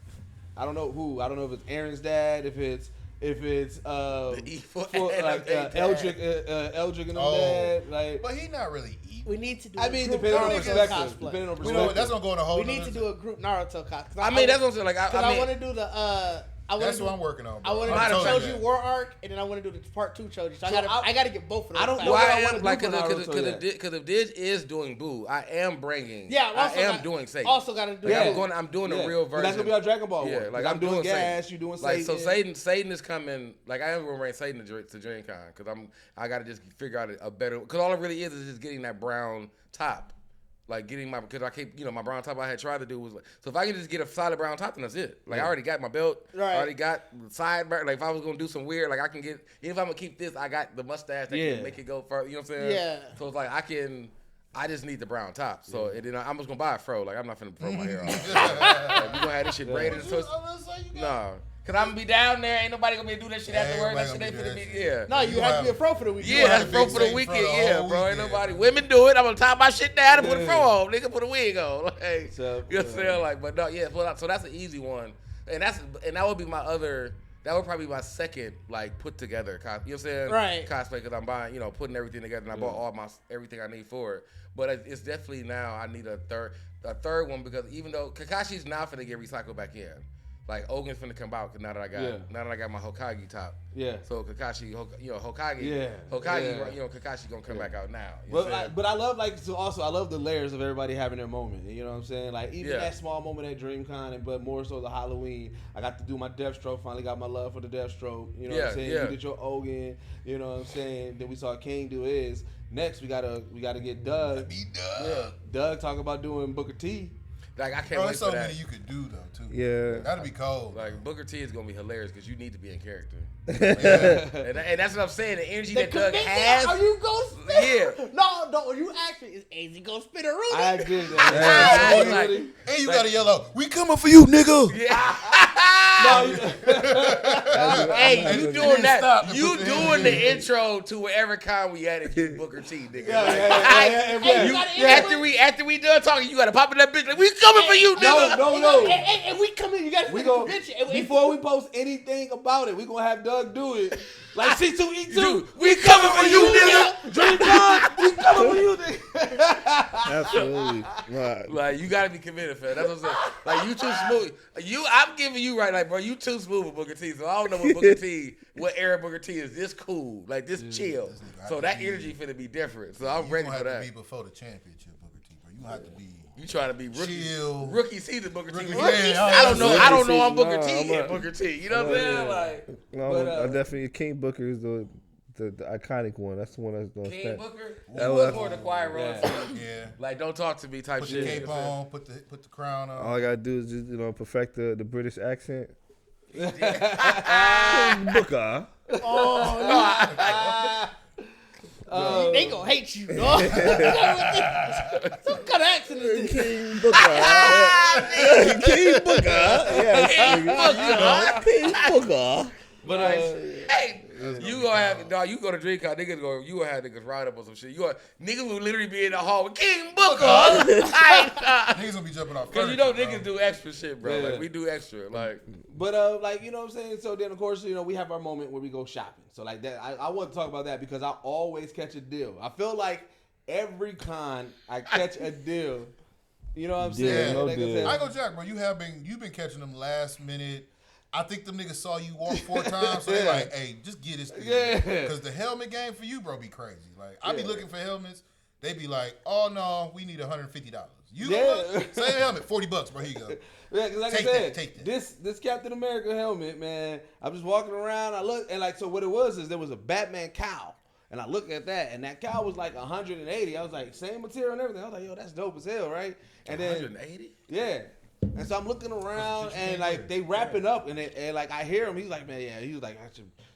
I don't know who. I don't know if it's Aaron's dad, if it's if it's evil like Eldrick and all that. Like, But he not really evil. We need to do. I a mean, group depending on Naruto perspective. cosplay. Depending on We know perspective. that's gonna go in a whole. We need to do a group Naruto cosplay. I mean, that's what I'm saying. Like, I mean, want to do the. That's what I'm working on. I want to I'm do the telling Choji you. War arc, and then I want to do the part 2 Choji. So I gotta get both of those. I don't fights. know Well, what I I wanna am do like for Naruto yet. because if Didge is doing Boo, I am bringing. Yeah, I am doing Satan. Also got to do. Like, I'm doing a real version. That's gonna be our Dragon Ball. Yeah, one. like I'm doing Gas, Satan. you doing like Satan. so Satan is coming. Like I am gonna bring Satan to DreamCon because I gotta just figure out a better. Because all it really is just getting that brown top. Like getting because I keep my brown top I had tried to do was like, so if I can just get a solid brown top, then that's it. Like I already got my belt, I already got the sideburn. Like if I was gonna do some weird, like I can get, even if I'm gonna keep this, I got the mustache that can make it go further. You know what I'm saying? Yeah. So it's like I just need the brown top. So and then I'm just gonna buy a fro. Like I'm not finna throw my hair off. Like, we gonna have this shit braided. So no. Cause I'm gonna be down there, ain't nobody gonna be able to do that shit afterwards. That shit ain't finna be, No, you have to be a pro for the weekend. Yeah, that's pro for the weekend, bro. Ain't nobody. Women do it. I'm gonna tie my shit down and put a fro on. Nigga, put a wig on. Like, you know what I'm saying? Like, but no, yeah. So that's an easy one, and that would be my other. That would probably be my second like put together. You know what I'm saying? Right. Cosplay because I'm buying, putting everything together, and I bought all everything I need for it. But it's definitely now I need a third one because even though Kakashi's now finna get recycled back in. Like Ogen's finna come out now that I got my Hokage top. Yeah. So Kakashi, Hokage. Yeah. Hokage, Kakashi gonna come back out now. But I love I love the layers of everybody having their moment. You know what I'm saying? Like even that small moment at DreamCon, but more so the Halloween. I got to do my Deathstroke. Finally got my love for the Deathstroke. You know what I'm saying? You did your Ogen. You know what I'm saying? Then we saw King do his. Next we gotta get Doug. Doug talk about doing Booker T. Like I can't Bro, wait so for that. many you could do though too. Yeah, that'd be cold. Like Booker T is gonna be hilarious because you need to be in character. Yeah. and that's what I'm saying. The energy that Doug has. Are you gonna spit? Yeah. No. You actually is AZ gonna spit a room. I did that. And you gotta yell out, "We coming for you, nigga!" Yeah. Hey, you doing that? You doing the intro to wherever con we at Booker T, nigga. After we done talking, you gotta pop in that bitch like we coming for you, nigga. No. And we come in, you gotta we go before we post anything about it. We gonna have Doug do it. Like C2E2, we coming for you, nigga. DreamCon, we coming for you, nigga. Absolutely. Right. Like you gotta be committed, fam. That's what I'm saying. Like you too smooth. I'm giving you right, like bro, you too smooth with Booker T. So I don't know what Booker T, what era Booker T is. This cool, like this chill. So that energy finna be different. So I'm ready for that. You have to be before the championship, Booker T, bro. You have to be. You trying to be rookie season Booker T. Yeah, I don't know I'm Booker T and Booker T. You know what I'm saying? Like, I definitely King Booker is the iconic one. That's the one that's gonna King stand. Booker. He was more the quiet role. Yeah. Like don't talk to me type put shit. Put the cape on. Put the crown on. All I gotta do is just perfect the British accent. King Booker. They gonna hate you, dog. Some kind of accent is this? King Booker. King Booker. King Booker. But hey, you gonna have you go to DreamCon, you gonna have niggas ride up on some shit. Niggas will literally be in the hall with King Booker. Niggas gonna be jumping off. Cause niggas do extra shit, bro. Like we do extra, like. But like you know what I'm saying. So then of course we have our moment where we go shopping. So like that, I want to talk about that because I always catch a deal. I feel like every con I catch a deal. You know what I'm saying? No like deal. I go Jack, bro. You've been catching them last minute. I think them niggas saw you walk 4 times, so they like, hey, just get this thing. Yeah. Because the helmet game for you, bro, be crazy. Like, I be looking for helmets. They be like, oh, no, we need $150. You look, same helmet, $40, bro, here you go. Yeah, because like take I said, that. This Captain America helmet, man, I'm just walking around, I look, and like, so what it was is there was a Batman cowl. And I looked at that, and that cowl was like 180. I was like, same material and everything. I was like, yo, that's dope as hell, right? And then 180? Yeah. And so I'm looking around and like they wrapping up and like I hear him. He's like, man, yeah. He was like, I'm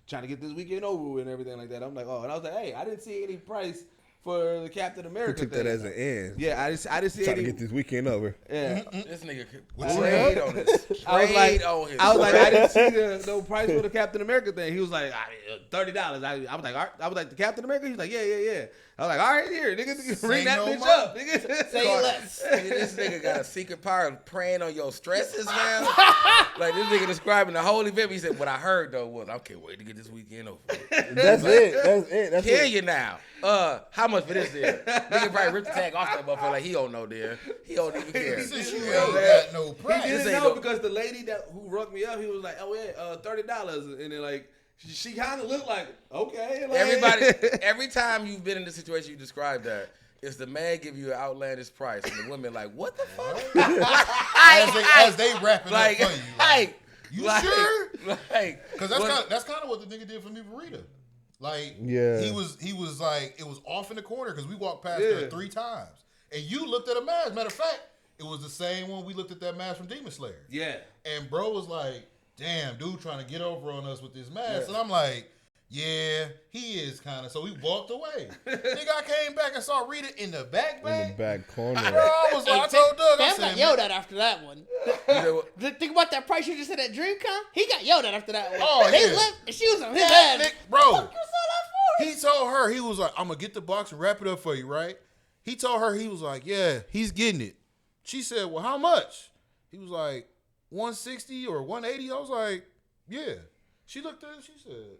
trying to get this weekend over with and everything like that. I'm like, oh, and I was like, hey, I didn't see any price for the Captain America. You took that as an end. Yeah, I didn't see Trying any. to get this weekend over. Yeah, this nigga trade on this. I was like, I didn't see no price for the Captain America thing. He was like, $30. I was like, all right. I was like, the Captain America. He's like, yeah. I was like, all right, here, nigga, ring that no bitch more. up, nigga. Say less. This nigga got a secret power of preying on your stresses, man. Like this nigga describing the whole event. He said, "What I heard though was I can't wait to get this weekend over." That's it. That's Kill it. you now. How much for this there? Nigga probably ripped the tag off that motherfucker like he don't know there. He don't even care. Since you ain't got no He price. didn't ain't know no- because the lady who rung me up, he was like, oh yeah, $30, and then like she kind of looked like okay. Like, Everybody, every time you've been in the situation you described that, it's the man give you an outlandish price, and the women like, what the fuck? As they wrap it like, up for you. You sure? Like, Because that's kind of what the nigga did for me for Rita. Like, Yeah. he was like, it was off in the corner because we walked past her 3 times. And you looked at a mask. Matter of fact, it was the same one we looked at that mask from Demon Slayer. Yeah. And bro was like, damn, dude trying to get over on us with this mask. And I'm like, yeah, he is kind of. So we walked away. Nigga, I came back and saw Rita in the back In the back corner. Bro, I was like, I told Doug, I Fam got said, yelled at after that one. Think about that price you just said at DreamCon. He got yelled at after that one. Oh, They yeah. left and she was on his that ass. nigga, bro. What the fuck you sell that for? He told her, he was like, I'm going to get the box and wrap it up for you, right? He told her, he was like, yeah, he's getting it. She said, well, how much? He was like, 160 or 180. I was like, yeah. She looked at it, she said,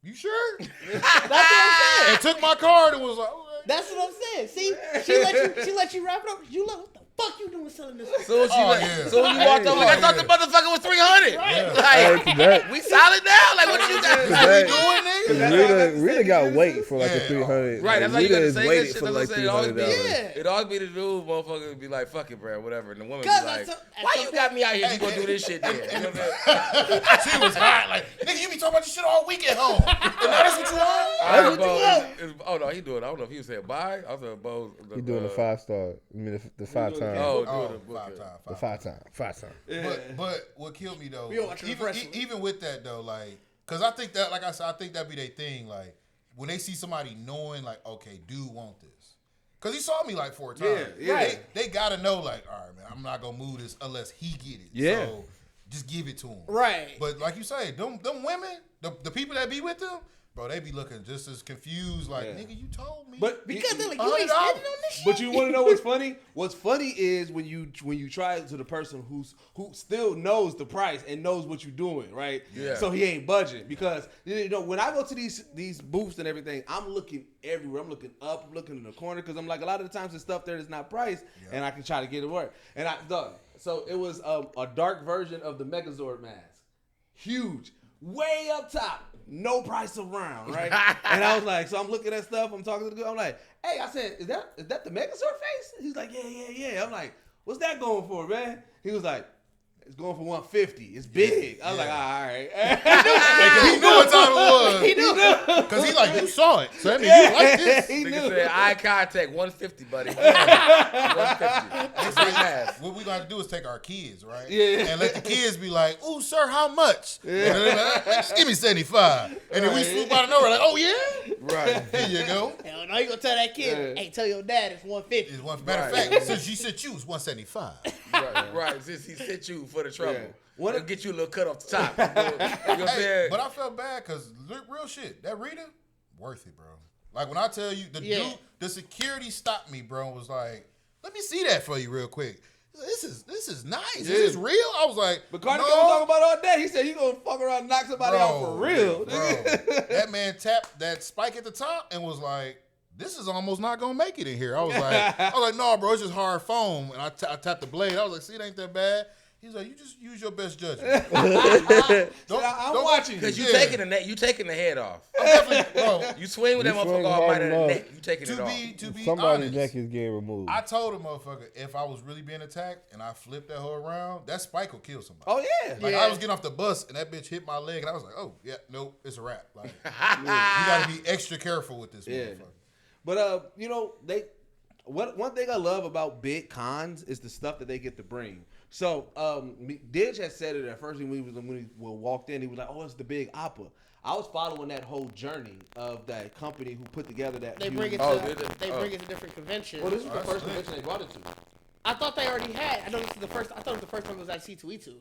you sure? That's what I'm saying. And took my card and was like, okay. That's what I'm saying. See, she let you wrap it up. You look, what the fuck you doing selling this? So when you walked over, Oh, I thought the motherfucker was 300. Like, we solid now. Like, what you got? Rita got weight for like a 300. Right, that's how you Rita gotta is say that weighted shit. for That's like what I'm saying. $300. It always be the dude, motherfucker would be like, fuck it, bro, whatever. And the woman be Cause like, at why some you got me out here? You gonna do this shit then? You know what I'm saying? She was hot. Like, nigga, you be talking about this shit all week at home. And now that's what you want? All right, Bo, oh no, he doing it. I don't know if he was saying bye. I was saying Bo. He doing the 5-star. I mean the 5 times. Oh, Oh, doing the 5 book. times. The 5 times. 5 times. But what killed me though, We don't watch the fresh one. even with that though, like, cause I think that, like I said, I think that'd be their thing. Like, when they see somebody knowing, like, okay, dude want this, cause he saw me like 4 times. Yeah. They gotta know, like, all right, man, I'm not gonna move this unless he get it. Yeah. So just give it to him. Right. But like you say, them women, the people that be with them, bro, they be looking just as confused. Like, nigga, you told me. But Because they're like, you $100. ain't spending on this shit. But you want to know what's funny? What's funny is when you try it to the person who still knows the price and knows what you're doing, right? Yeah. So he ain't budging because when I go to these booths and everything, I'm looking everywhere. I'm looking up, I'm looking in the corner because I'm like a lot of the times the stuff there is not priced, and I can try to get it work. And so it was a dark version of the Megazord mask, huge, way up top. No price around, right? And I was like, so I'm looking at stuff. I'm talking to the girl. I'm like, hey, I said, is that the Megazord face? He's like, yeah. I'm like, what's that going for, man? He was like, it's going for 150. It's big. I was like, all right. he knew what time it was. He knew. Cause he like, you saw it. So that means you like this. He Nigga knew. said eye contact 150, buddy. 150. It's Big like, mask. what we got to do is take our kids, right? Yeah. And let the kids be like, "Ooh, sir, how much?" And then they be like, just give me 75. And then we swoop out of nowhere like, "Oh yeah, Right. here you go." Hell no, you gonna tell that kid, hey, tell your dad it's 150. It's one. Matter of Right. fact, since you said you was 175. Right, since he sent you for the trouble. Yeah. What get you a little cut off the top. You know what I'm Hey, saying? but I felt bad because real shit. That Rita, worth it, bro. Like when I tell you, the security stopped me, bro. And was like, "Let me see that for you real quick." This is nice. Yeah. Is this real? I was like, But Cardi no. kept talking about all day. He said, you gonna fuck around and knock somebody out for real. Bro, that man tapped that spike at the top and was like, "This is almost not gonna make it in here." I was like, "No, bro, it's just hard foam." And I tapped the blade. I was like, "See, it ain't that bad." He's like, "You just use your best judgment." I'm watching you. Because you taking the head off. I'm definitely, bro. You swing with You that swing motherfucker off hard right in the enough. neck. You taking it off. To be Somebody's honest, neck is getting removed. I told a motherfucker if I was really being attacked and I flipped that hoe around, that spike will kill somebody. Oh yeah. Like I was getting off the bus and that bitch hit my leg and I was like, "Oh yeah, nope, it's a wrap." Like you gotta be extra careful with this motherfucker. But one thing I love about big cons is the stuff that they get to bring. So Didge had said it at first when we walked in. He was like, "Oh, it's the big opera." I was following that whole journey of that company who put together that. They bring it to different conventions. Well, this is the first convention they brought it to. I thought they already had. I thought it was the first time it was at C2E2.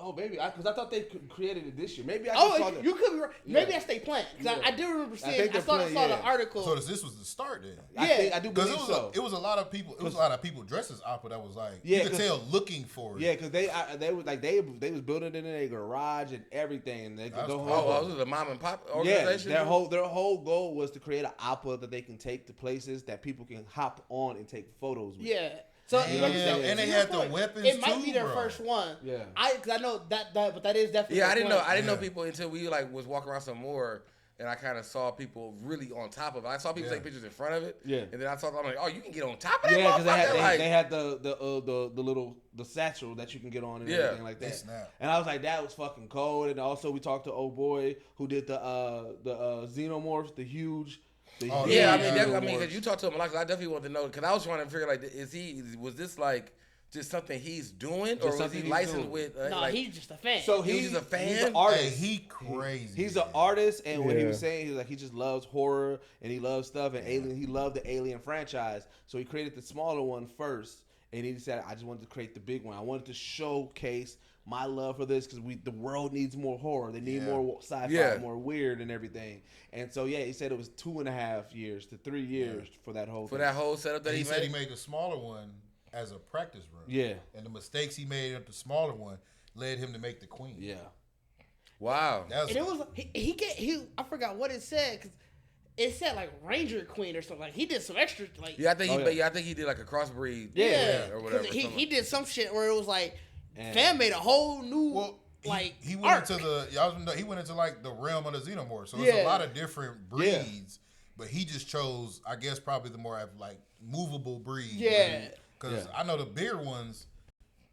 Oh, maybe because I thought they created it this year. Maybe I just saw you could be right. Maybe that's their plan. Because I do remember seeing. I saw the article. So this was the start then. I do believe so. It was a lot of people. It was a lot of people dressed as Appa that was like you could tell looking for it. Yeah, because they was like they was building it in their garage and everything. And they could go home. Oh, this was a mom and pop organization. Yeah, their whole goal was to create an Appa that they can take to places that people can hop on and take photos with. Yeah. So and they had the weapons. It might be their first one. Yeah. Because I know that, but that is definitely. Yeah, I didn't know people until we was walking around some more, and I kind of saw people really on top of it. I saw people take pictures in front of it. Yeah. And then I'm like, oh, you can get on top of that. Yeah, because they had the satchel that you can get on and everything like that. And I was like, that was fucking cold. And also we talked to old boy who did the xenomorphs, the huge. I mean, because you talked to him a lot. I definitely wanted to know because I was trying to figure like, was this like just something he's doing, or was he licensed with? No, he's just a fan. So he's just a fan. He's an artist. Hey, he crazy. He's an artist, and what he was saying, he was like he just loves horror and he loves stuff and Alien. He loved the Alien franchise, so he created the smaller one first, and he said, I just wanted to create the big one. I wanted to showcase my love for this because the world needs more horror. They need more sci-fi, more weird and everything. And so he said it was 2.5 years to 3 years for that whole that whole setup that he said he made the smaller one as a practice room. Yeah. And the mistakes he made at the smaller one led him to make the Queen. Yeah. Wow. And it was I forgot what it said because it said like Ranger Queen or something. Like he did some extra like. Yeah, I think he did like a crossbreed. Yeah. Or whatever. He did some shit where it was like. Fam made a whole new he went he went into like the realm of the xenomorph. So there's a lot of different breeds, but he just chose, I guess, probably the more like movable breed. Yeah, because I know the bigger ones.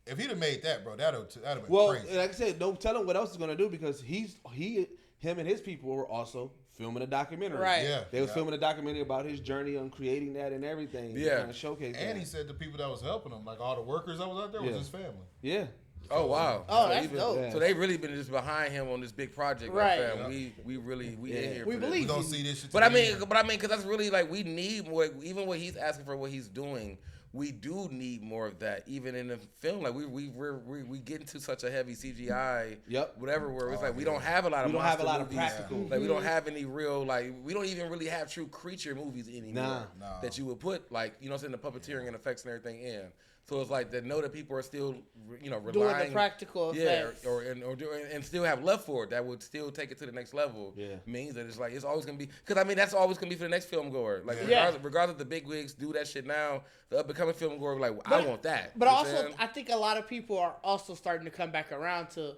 If he'd have made that, bro, that'd have been crazy. Well, like I said, don't tell him what else he's gonna do because him and his people were also filming a documentary. Right. Yeah. They was filming a documentary about his journey on creating that and everything. Yeah. Kind of showcase and that. he said the people that was helping him, like all the workers that was out there, was his family. Yeah. Oh wow! Oh, that's dope. Yeah. So they really been just behind him on this big project, right? Like, fam. We really in here. We believe we gonna see this shit. But I mean, because that's really like we need more. Even what he's asking for, what he's doing, we do need more of that. Even in the film, like we get into such a heavy CGI, whatever. Where it's like we don't have a lot of. We don't have a lot movies. of practical. Like we don't have any real like we don't even really have true creature movies anymore. Nah. That you would put like the puppeteering and effects and everything in. So it's like that. Know that people are still, relying doing the practical effects, and still have love for it. That would still take it to the next level. Yeah, means that it's like it's always gonna be because I mean that's always gonna be for the next film goer. Like regardless of the big wigs do that shit now, the up and coming film goer like I want that. But also, I think a lot of people are also starting to come back around to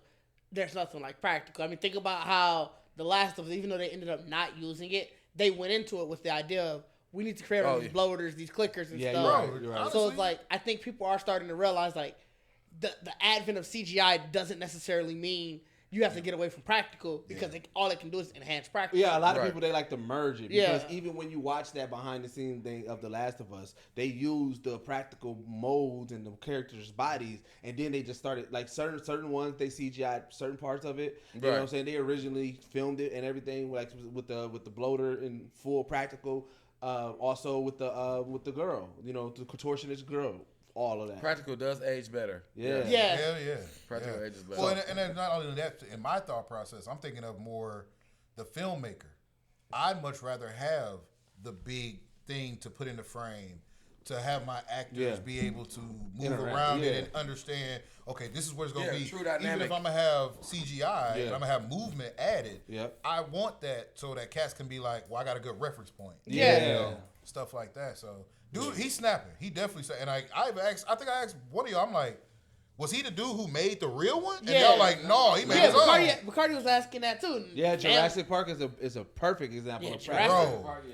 there's nothing like practical. I mean, think about how The Last of Us, even though they ended up not using it, they went into it with the idea of. We need to create all these bloaters, these clickers and stuff. You're right. So it's like I think people are starting to realize like the advent of CGI doesn't necessarily mean you have to get away from practical because all it can do is enhance practical. Yeah, a lot of people they like to merge it because even when you watch that behind the scenes thing of The Last of Us, they use the practical molds and the characters' bodies, and then they just started like certain ones they CGI certain parts of it. You know what I'm saying? They originally filmed it and everything like with the bloater in full practical. Also with the girl, the contortionist girl, all of that. Practical does age better. Yeah. Practical ages better. Well, and then not only that, in my thought process, I'm thinking of more the filmmaker. I'd much rather have the big thing to put in the frame, to have my actors be able to move around it and understand, okay, this is where it's going to be. True dynamic. Even if I'm going to have CGI and I'm going to have movement added, I want that so that cats can be like, well, I got a good reference point. Stuff like that. So, dude, he's snapping. He definitely snapping. And I think I asked one of y'all, I'm like, was he the dude who made the real one? And y'all like, no, he made his own. Bacardi was asking that too. Yeah, Jurassic Park is a perfect example of practical. Jurassic Park,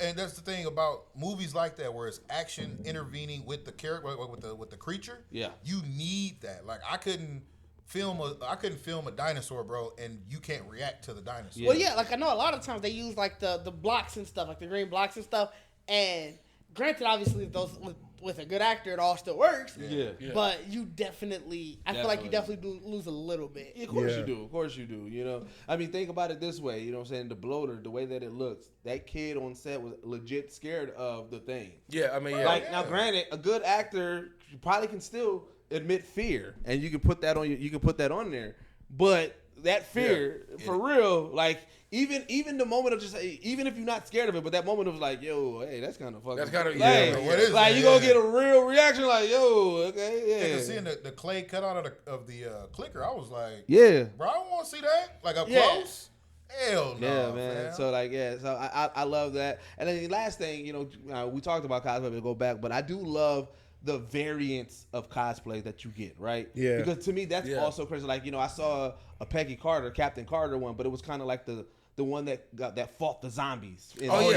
and that's the thing about movies like that, where it's action intervening with the character, with the creature. Yeah, you need that. Like I couldn't film a dinosaur, bro, and you can't react to the dinosaur. Well, like I know a lot of times they use like the blocks and stuff, like the green blocks and stuff. And granted, obviously, those with a good actor, it all still works. Yeah. But you definitely, I feel like you definitely do lose a little bit. Of course you do. Of course you do. I mean, think about it this way. You know what I'm saying? The bloater, the way that it looks, that kid on set was legit scared of the thing. Yeah, I mean, Now, granted, a good actor probably can still admit fear, and you can put that on there. But that fear, for real, like even the moment of just even if you're not scared of it, but that moment of like, yo, hey, that's kind of fucking. That's kind of what is like it? you gonna get a real reaction, like, yo, okay, Yeah, cause seeing the clay cut out of the clicker, I was like, yeah, bro, I want to see that like up close. Hell no, yeah, man. So like, so I love that. And then the last thing, we talked about cosplay, we'll go back, but I do love the variants of cosplay that you get, right? Yeah. Because to me, that's also crazy. Like, I saw a Peggy Carter, Captain Carter one, but it was kind of like the one that fought the zombies. I mean,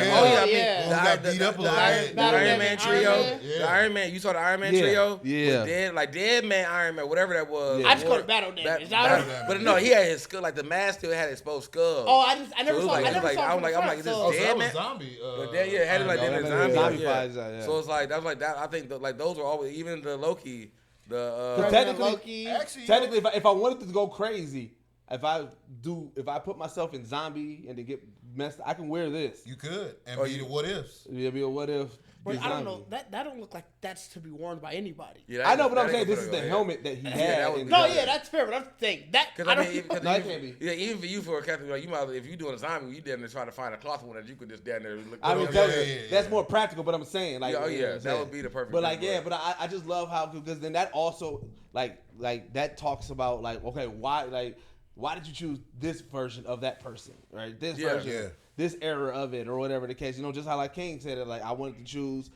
got beat up a little bit. The Iron Man trio. Yeah. The Iron Man. You saw the Iron Man trio? Yeah. Dead Man Iron Man, whatever that was. Yeah. I just called it battle damage. But no, he had his skull. Like the mask still had exposed skull. Oh, I never saw. Like, I never saw. I'm like, is this Oh, so Dead that Man? was zombie. It had it like Dead Man zombie. Yeah. So it's like that. I think like those were always even the Loki. Technically, Actually, if I wanted to go crazy, if I put myself in zombie and to get messed, I can wear this. you could and be the what ifs. Yeah, be a what if. But I don't know. That don't look like that's to be worn by anybody. Yeah, I know, but I'm saying this is the helmet that he had. That's fair. But I'm saying that. Because it can't be. Yeah, even for you for a captain, like you might, if you doing a zombie, you down there try to find a cloth one that you could just down there look. I mean, that's more practical. But I'm saying, like, that would be the perfect. But like, but I just love how, because then that also like that talks about like, okay, why did you choose this version of that person, right? This version, this era of it, or whatever the case. Just how like King said it, like I wanted to choose,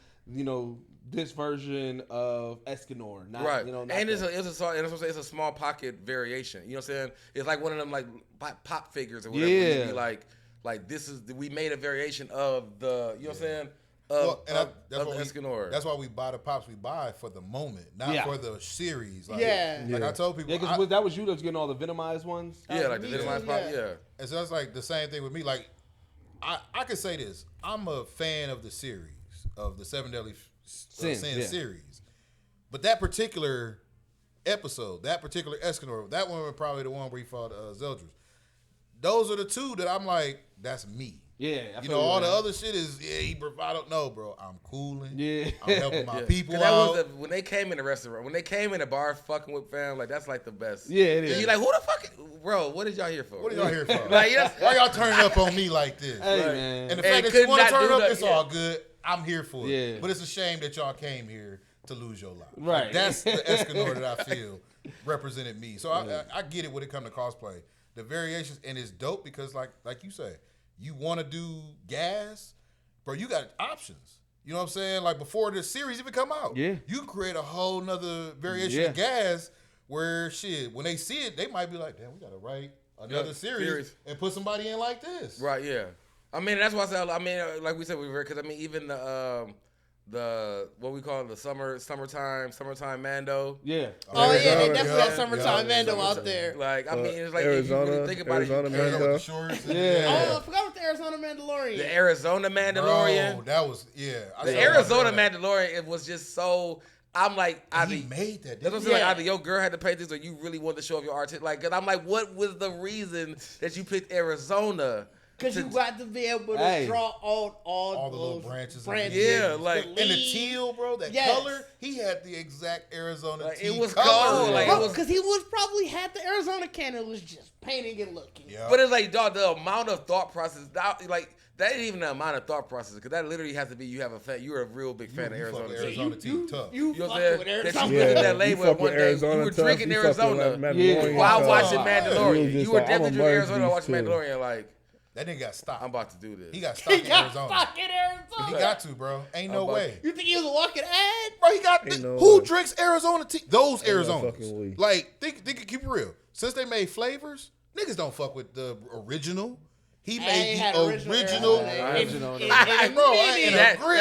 this version of Escanor, not, right? Not and it's a small pocket variation. You know what I'm saying? It's like one of them like pop figures or whatever. Yeah. Be like this is we made a variation of the. You know what I'm saying? That's Escanor. That's why we buy the pops we buy for the moment, not for the series. Like, Yeah. I told people. Yeah, because that was you that was getting all the Venomized ones. Yeah, like the Venomized pop. Yeah. And so that's like the same thing with me. Like, I could say this. I'm a fan of the series, of the Seven Deadly Sin series. But that particular episode, that particular Escanor, that one was probably the one where he fought Zeldris. Those are the two that I'm like, that's me. Yeah, all the other shit is he bravado. No, bro, I'm cooling. Yeah, I'm helping my people that out. was when they came in the restaurant, when they came in the bar, fucking with fam, like that's like the best. Yeah, it is. And you like, who the fuck, bro? What did y'all here for? What are y'all here for? Like, why y'all turning up on me like this? Hey, man. And the fact that you want to turn up, it's yeah. all good. I'm here for it. Yeah. But it's a shame that y'all came here to lose your life. Right. Like, that's the Escanor that I feel represented me. So I get it when it comes to cosplay. The variations, and it's dope because like you say, you want to do gas, bro, you got options. You know what I'm saying? Like before the series even come out, you can create a whole nother variation of gas where shit, when they see it, they might be like, damn, we got to write another series and put somebody in like this. Right, yeah. I mean, that's why I said, I mean, like we said, because I mean, even the what we call it, the summertime Mando. Yeah. Oh yeah, they definitely got summertime Mando out there. Like I mean, it's like Arizona, if you really think about Arizona it, Mando. With the shorts and Oh, I forgot about the Arizona Mandalorian. the Arizona Mandalorian. Bro, that was The Arizona Mandalorian, it was just so. I'm like, he made that. That's what I'm saying. Like, either your girl had to pay this, or you really wanted to show off your art. Like, cause I'm like, what was the reason that you picked Arizona? Because you got to be able to draw all the those little branches. Yeah, like and the teal, bro, that color. He had the exact Arizona like, teal. it was color. cold. Like, because he was probably had the Arizona cannon, was just painting and looking. Yeah. But it's like, dog, the amount of thought process, that ain't even the amount of thought process, because that literally has to be you're a real big fan of Arizona. Arizona team tough. You know what I'm fucking saying? with That Arizona. you visit that label one day, Arizona you were tough, drinking you Arizona like Mandalorian while tough. watching Mandalorian. just You were like, definitely I'm drinking a Arizona while watching merge these Mandalorian. Like, That nigga got stopped. I'm about to do this. He got stopped He in got Arizona. fucking Arizona. He got to, bro. Ain't no way. You think he was a walking ad? Bro, he got who drinks Arizona tea? Those no Arizonas. fucking way. Like, think keep it real. Since they made flavors, niggas don't fuck with the original. He made the original. Bro, That's what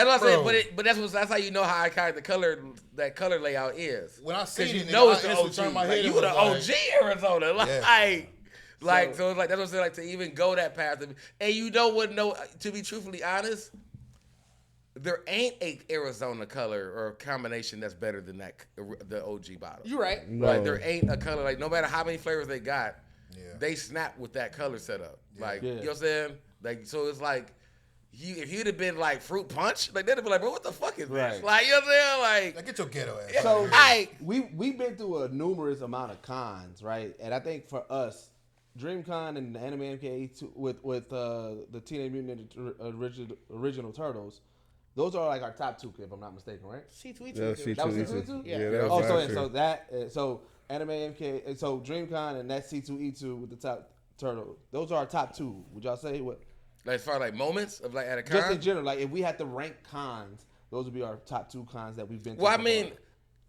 I'm saying. But that's how you know how kind of that color layout is. when I see You it, know I it's the instantly OG. turn my Like, head you and were the was OG Arizona. Like, so it's like that's what I'm saying. Like to even go that path, and you wouldn't know. To be truthfully honest, there ain't a Arizona color or combination that's better than the OG bottle. You right. Like there ain't a color. Like no matter how many flavors they got, they snap with that color setup. Like you know what I'm saying. Like so it's like if you'd have been like fruit punch, like they'd have been like, bro, what the fuck is this? Right. Like, you know what I'm saying? Like, get your ghetto ass. So out of here. we've been through a numerous amount of cons, right? And I think for us, DreamCon and the Anime MKE with the Teenage Mutant Ninja original Turtles, those are like our top two, if I'm not mistaken, right? C2E2. Yeah, C2E2. That was C2E2? Yeah. that Oh, was so Anime MK, so DreamCon and that C2E2 with the top turtle. Those are our top two. Would y'all say what? Like as far as like moments of like at a con. Just in general, like if we had to rank cons, those would be our top two cons that we've been to. Well, I so mean, far.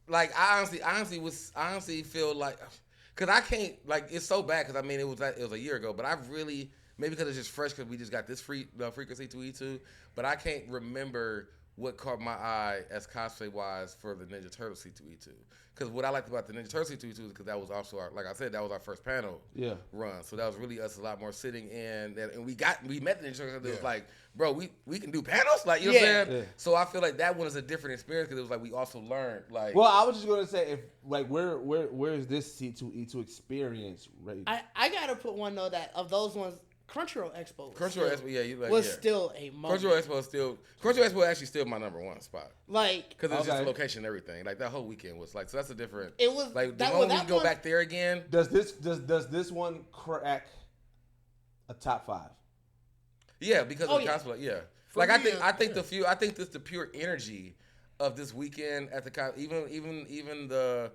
like I honestly feel like, cause I can't like it's so bad because I mean it was a year ago, but I really maybe because it's just fresh because we just got this frequency C2E2, but I can't remember what caught my eye as cosplay wise for the Ninja Turtle C2E2. Because what I liked about the Ninja Turtle C2E2 is because that was also like I said, that was our first panel run. So that was really us a lot more sitting in that, and we met the Ninja Turtles. It was like, bro, we can do panels, like you know what I'm saying. Yeah. So I feel like that one is a different experience because it was like we also learned like. Well, I was just gonna say if like where is this C2E2 experience? Right. I gotta put one though that of those ones, Crunchyroll Expo. Was still a moment. Crunchyroll Expo actually still my number one spot. Like because it's just the location and everything. Like that whole weekend was like so that's a different. It was like that, the moment we go back there again. Does this one crack a top 5? Yeah, because of the cosplay. Yeah, like I think the pure energy of this weekend at the even the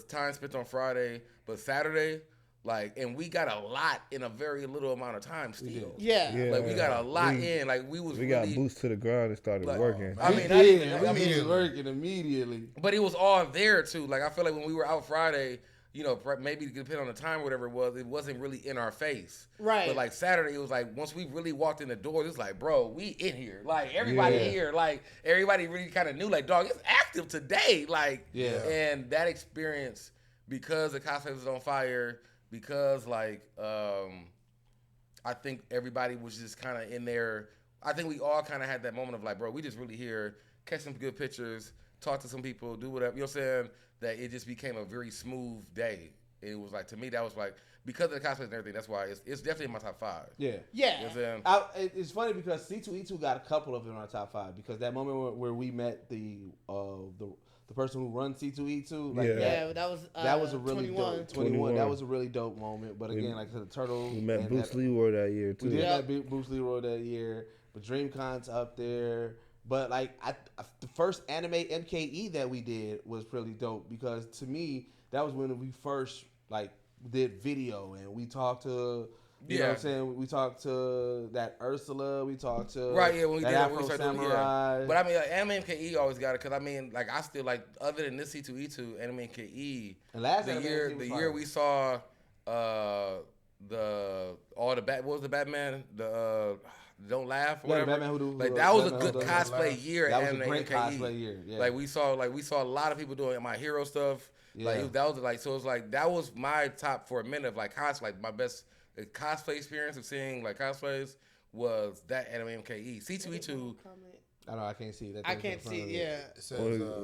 time spent on Friday, but Saturday. Like, and we got a lot in a very little amount of time still. Yeah. Like, we got a lot in. Like, we got boots to the ground and started working. I mean, we working immediately. But it was all there, too. Like, I feel like when we were out Friday, you know, maybe depending on the time or whatever it wasn't really in our face. Right. But, like, Saturday, it was like, once we really walked in the door, it was like, bro, we in here. Like, everybody here. Like, everybody really kind of knew, like, dog, it's active today. Like, and that experience, because the cosplay was on fire, because like I think everybody was just kind of in there. I think we all kind of had that moment of like, bro, we just really here, catch some good pictures, talk to some people, do whatever. You know what I'm saying? That it just became a very smooth day. It was like, to me, that was like, because of the cosplays and everything, that's why it's definitely in my top 5. Yeah. Yeah. You know what I'm saying? It's funny because C2E2 got a couple of them in our top 5 because that moment where we met the person who runs C2E2, like that was a really 21. dope 21. That was a really dope moment. But again, like I said, the Turtle. We met Bruce Leroy that year too. We did met Bruce Leroy that year, but DreamCon's up there. But like the first anime MKE that we did was pretty dope because to me that was when we first like did video and we talked to. You know what I'm saying? We talked to that Ursula. We talked to when we that did Afro when we started Samurai. But I mean, like, Anime MKE always got it because I mean, like I still like other than this C2E2 Anime MKE. And last the year we saw what was the Batman Don't Laugh or whatever. Batman like that was a good cosplay year. That at was a great cosplay year. Yeah. Like we saw a lot of people doing My Hero stuff. Yeah. Like that was like so it was like that was my top for a minute of like cosplay. Like my best cosplay experience of seeing like cosplays was that Anime MKE. C2E2. I know I can't see that. I can't see. Yeah. It says,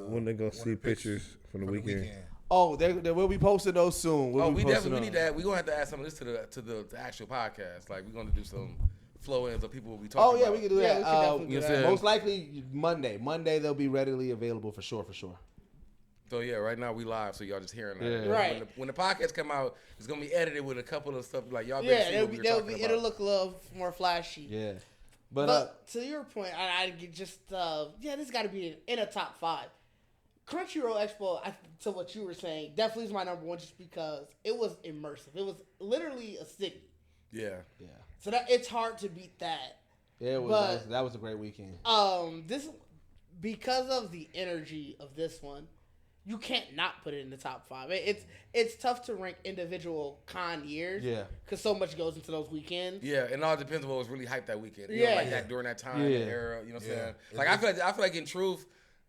when they gonna see pictures from the weekend. Oh, they will be posting those soon. We definitely need that. We're gonna have to add some of this to the actual podcast. Like we're gonna do some flow-ins of people will be talking about. We can do that. We can definitely do that. Most likely Monday. Monday they'll be readily available for sure. So yeah, right now we live, so y'all just hearing that. Yeah. Right. When the podcast come out, it's gonna be edited with a couple of stuff like y'all. Yeah, it'll look a little more flashy. Yeah, but to your point, I just this got to be in a top 5. Crunchyroll Expo, to what you were saying, definitely is my number one just because it was immersive. It was literally a city. Yeah. So it's hard to beat that. Yeah, that was a great weekend. This because of the energy of this one. You can't not put it in the top 5. It's tough to rank individual con years. Yeah. Because so much goes into those weekends. Yeah, and it all depends on what was really hyped that weekend. You know, like that during that time and era. You know what I'm saying? Like I feel like in truth,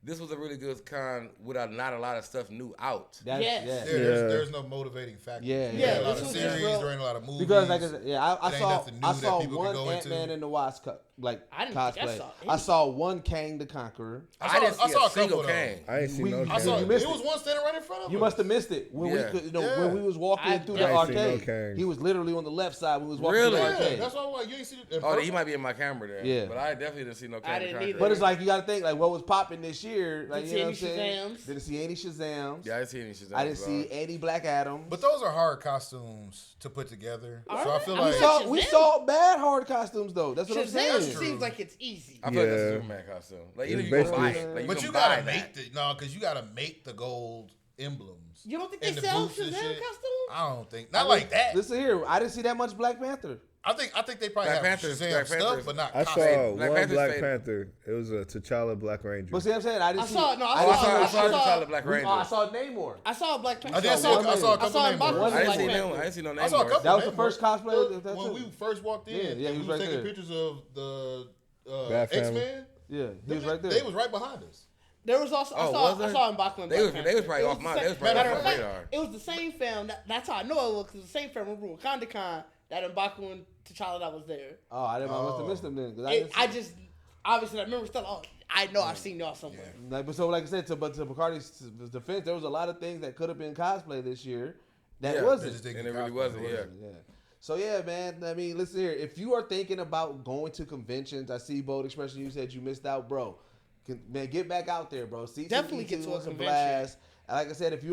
this was a really good con with not a lot of stuff new out. Yes. There's no motivating factor. Yeah. There ain't a lot this of was series, just real- there ain't a lot of movies. Because like I said, I It ain't saw nothing new I that saw people can one go into. Ant-Man and the Wasp I didn't think I cosplay. saw I saw one Kang the Conqueror. I didn't see saw a single couple, though. Kang. I ain't seen We- no. I I saw You it. missed It was one standing right in front of us. You must have missed it when Yeah. when we was walking I- through I the ain't seen no arcade. Kang. He was literally on the left side when we was walking Really? through the Yeah, arcade. that's why I'm like, you ain't seen it. Oh, he might be in my camera there. Yeah. But I definitely didn't see no Kang. didn't the either. But it's like you got to think like what was popping this year. Like Didn't you know what see I'm any saying? Shazams. Didn't see any Shazams. Yeah, I didn't see any Shazam. I didn't see any Black Adam. But those are hard costumes to put together. So I Alright. feel I mean, like so- we Shazam? saw bad hard costumes though. That's what I'm Shazam saying. seems like it's easy. I feel like that's a Yeah. Superman costume. Like, It's even if you go buy basically- it. Like, but can you buy gotta that. make because you gotta make the gold emblems. You don't think they and the sell boots and Shazam shit. costumes? I don't think not like that. Listen here, I didn't see that much Black Panther. I think they probably Black have Panther's- Shazam Black stuff, Panther's- but not I costumes. saw Black one Panther's Black faded. Panther. It was a T'Challa Black Ranger. But see what I'm saying? I didn't I see. saw no. I saw I saw the Black Ranger. Oh, I saw Namor. I saw Black Panther. I did see. I saw a I couple saw names. Mbaku One I didn't Black see Panther. no. I didn't see no name. I saw a couple. That was the names, first bro. cosplay. That's When it. we first walked in, Yeah, he and was we was right taking there. pictures of the Bat family. X-Men. Yeah, he was right there. They was right behind us. There was also Oh, I was there? saw Mbaku and They Black was- Panther. they was probably It off the my- same- they was probably matter off of my fact, radar. It was the same film. That's how I know it was because the same film we were Wakanda that Mbaku and T'Challa that was there. Oh, I must have missed him then. 'Cause I just obviously I remember stuff. Oh, I know I've seen y'all somewhere. Like, but so like I said, to Bacardi's defense, there was a lot of things that could have been cosplay this year that Yeah, wasn't. They just And didn't it really cosplay. wasn't, yeah. Yeah. So yeah, man. I mean, listen here. If you are thinking about going to conventions, I see Bold Expression. You said you missed out, bro. Man, get back out there, bro. C2E2 Definitely get to a was convention. blast. And like I said, if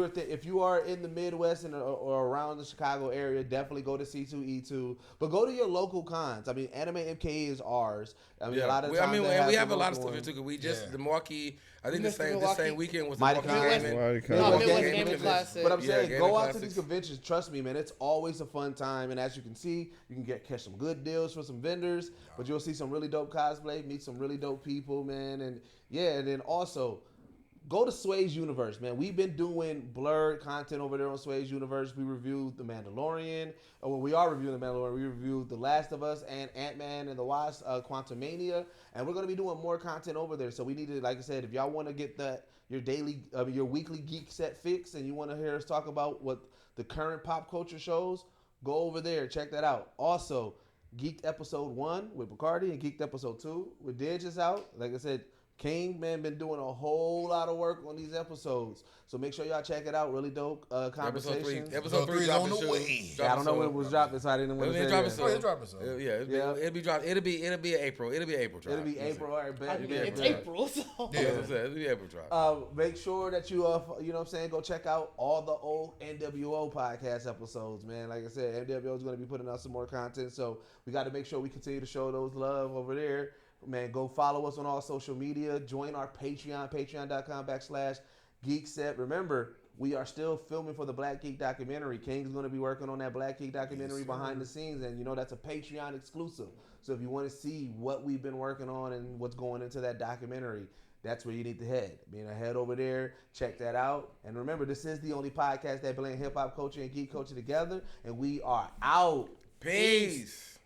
you are in the Midwest or around the Chicago area, definitely go to C2E2. But go to your local cons. I mean, Anime MKE is ours. I mean, a lot of times and we have the a lot of local stuff here too. one. Cause we just Yeah. the Milwaukee. I think missed the this Milwaukee. same weekend was the Mighty Milwaukee Con. Gaming. Mighty Con. No, Milwaukee Midwest Gaming Gaming Classic. Classic. But I'm Yeah, saying, Gaming go out to Classics. these conventions. Trust me, man. It's always a fun time. And as you can see, you can catch some good deals for some vendors. But you'll see some really dope cosplay, meet some really dope people, man. And yeah, and then also go to Sway's Universe, man. We've been doing blurred content over there on Sway's Universe. We reviewed The Mandalorian. Well, we are reviewing The Mandalorian. We reviewed The Last of Us and Ant-Man and the Wasp, Quantumania. And we're going to be doing more content over there. So we need to, like I said, if y'all want to get your weekly Geek Set fix and you want to hear us talk about what the current pop culture shows, go over there. Check that out. Also, Geeked Episode 1 with Bacardi and Geeked Episode 2 with Didge is out. Like I said, King, man, been doing a whole lot of work on these episodes. So make sure y'all check it out. Really dope conversations. Episode 3 is dropping on the soon. way. Yeah, I don't know when it was dropping, so I didn't want to say Dropping that. soon. Oh, it's dropping soon. It'll be dropped. It'll be April. It'll be April drop. It'll be April. All right, bet. I mean, bet, it's bet. April, so Yeah. That's what I said. It'll be April drop. Make sure that you you know what I'm saying, go check out all the old NWO podcast episodes, man. Like I said, NWO is going to be putting out some more content, so we got to make sure we continue to show those love over there. Man, go follow us on all social media. Join our Patreon, patreon.com/Geekset. Remember, we are still filming for the Black Geek Documentary. King's going to be working on that Black Geek Documentary behind the scenes, and you know that's a Patreon exclusive. So if you want to see what we've been working on and what's going into that documentary, that's where you need to head. Head over there, check that out. And remember, this is the only podcast that blend hip-hop culture and geek culture together, and we are out. Peace.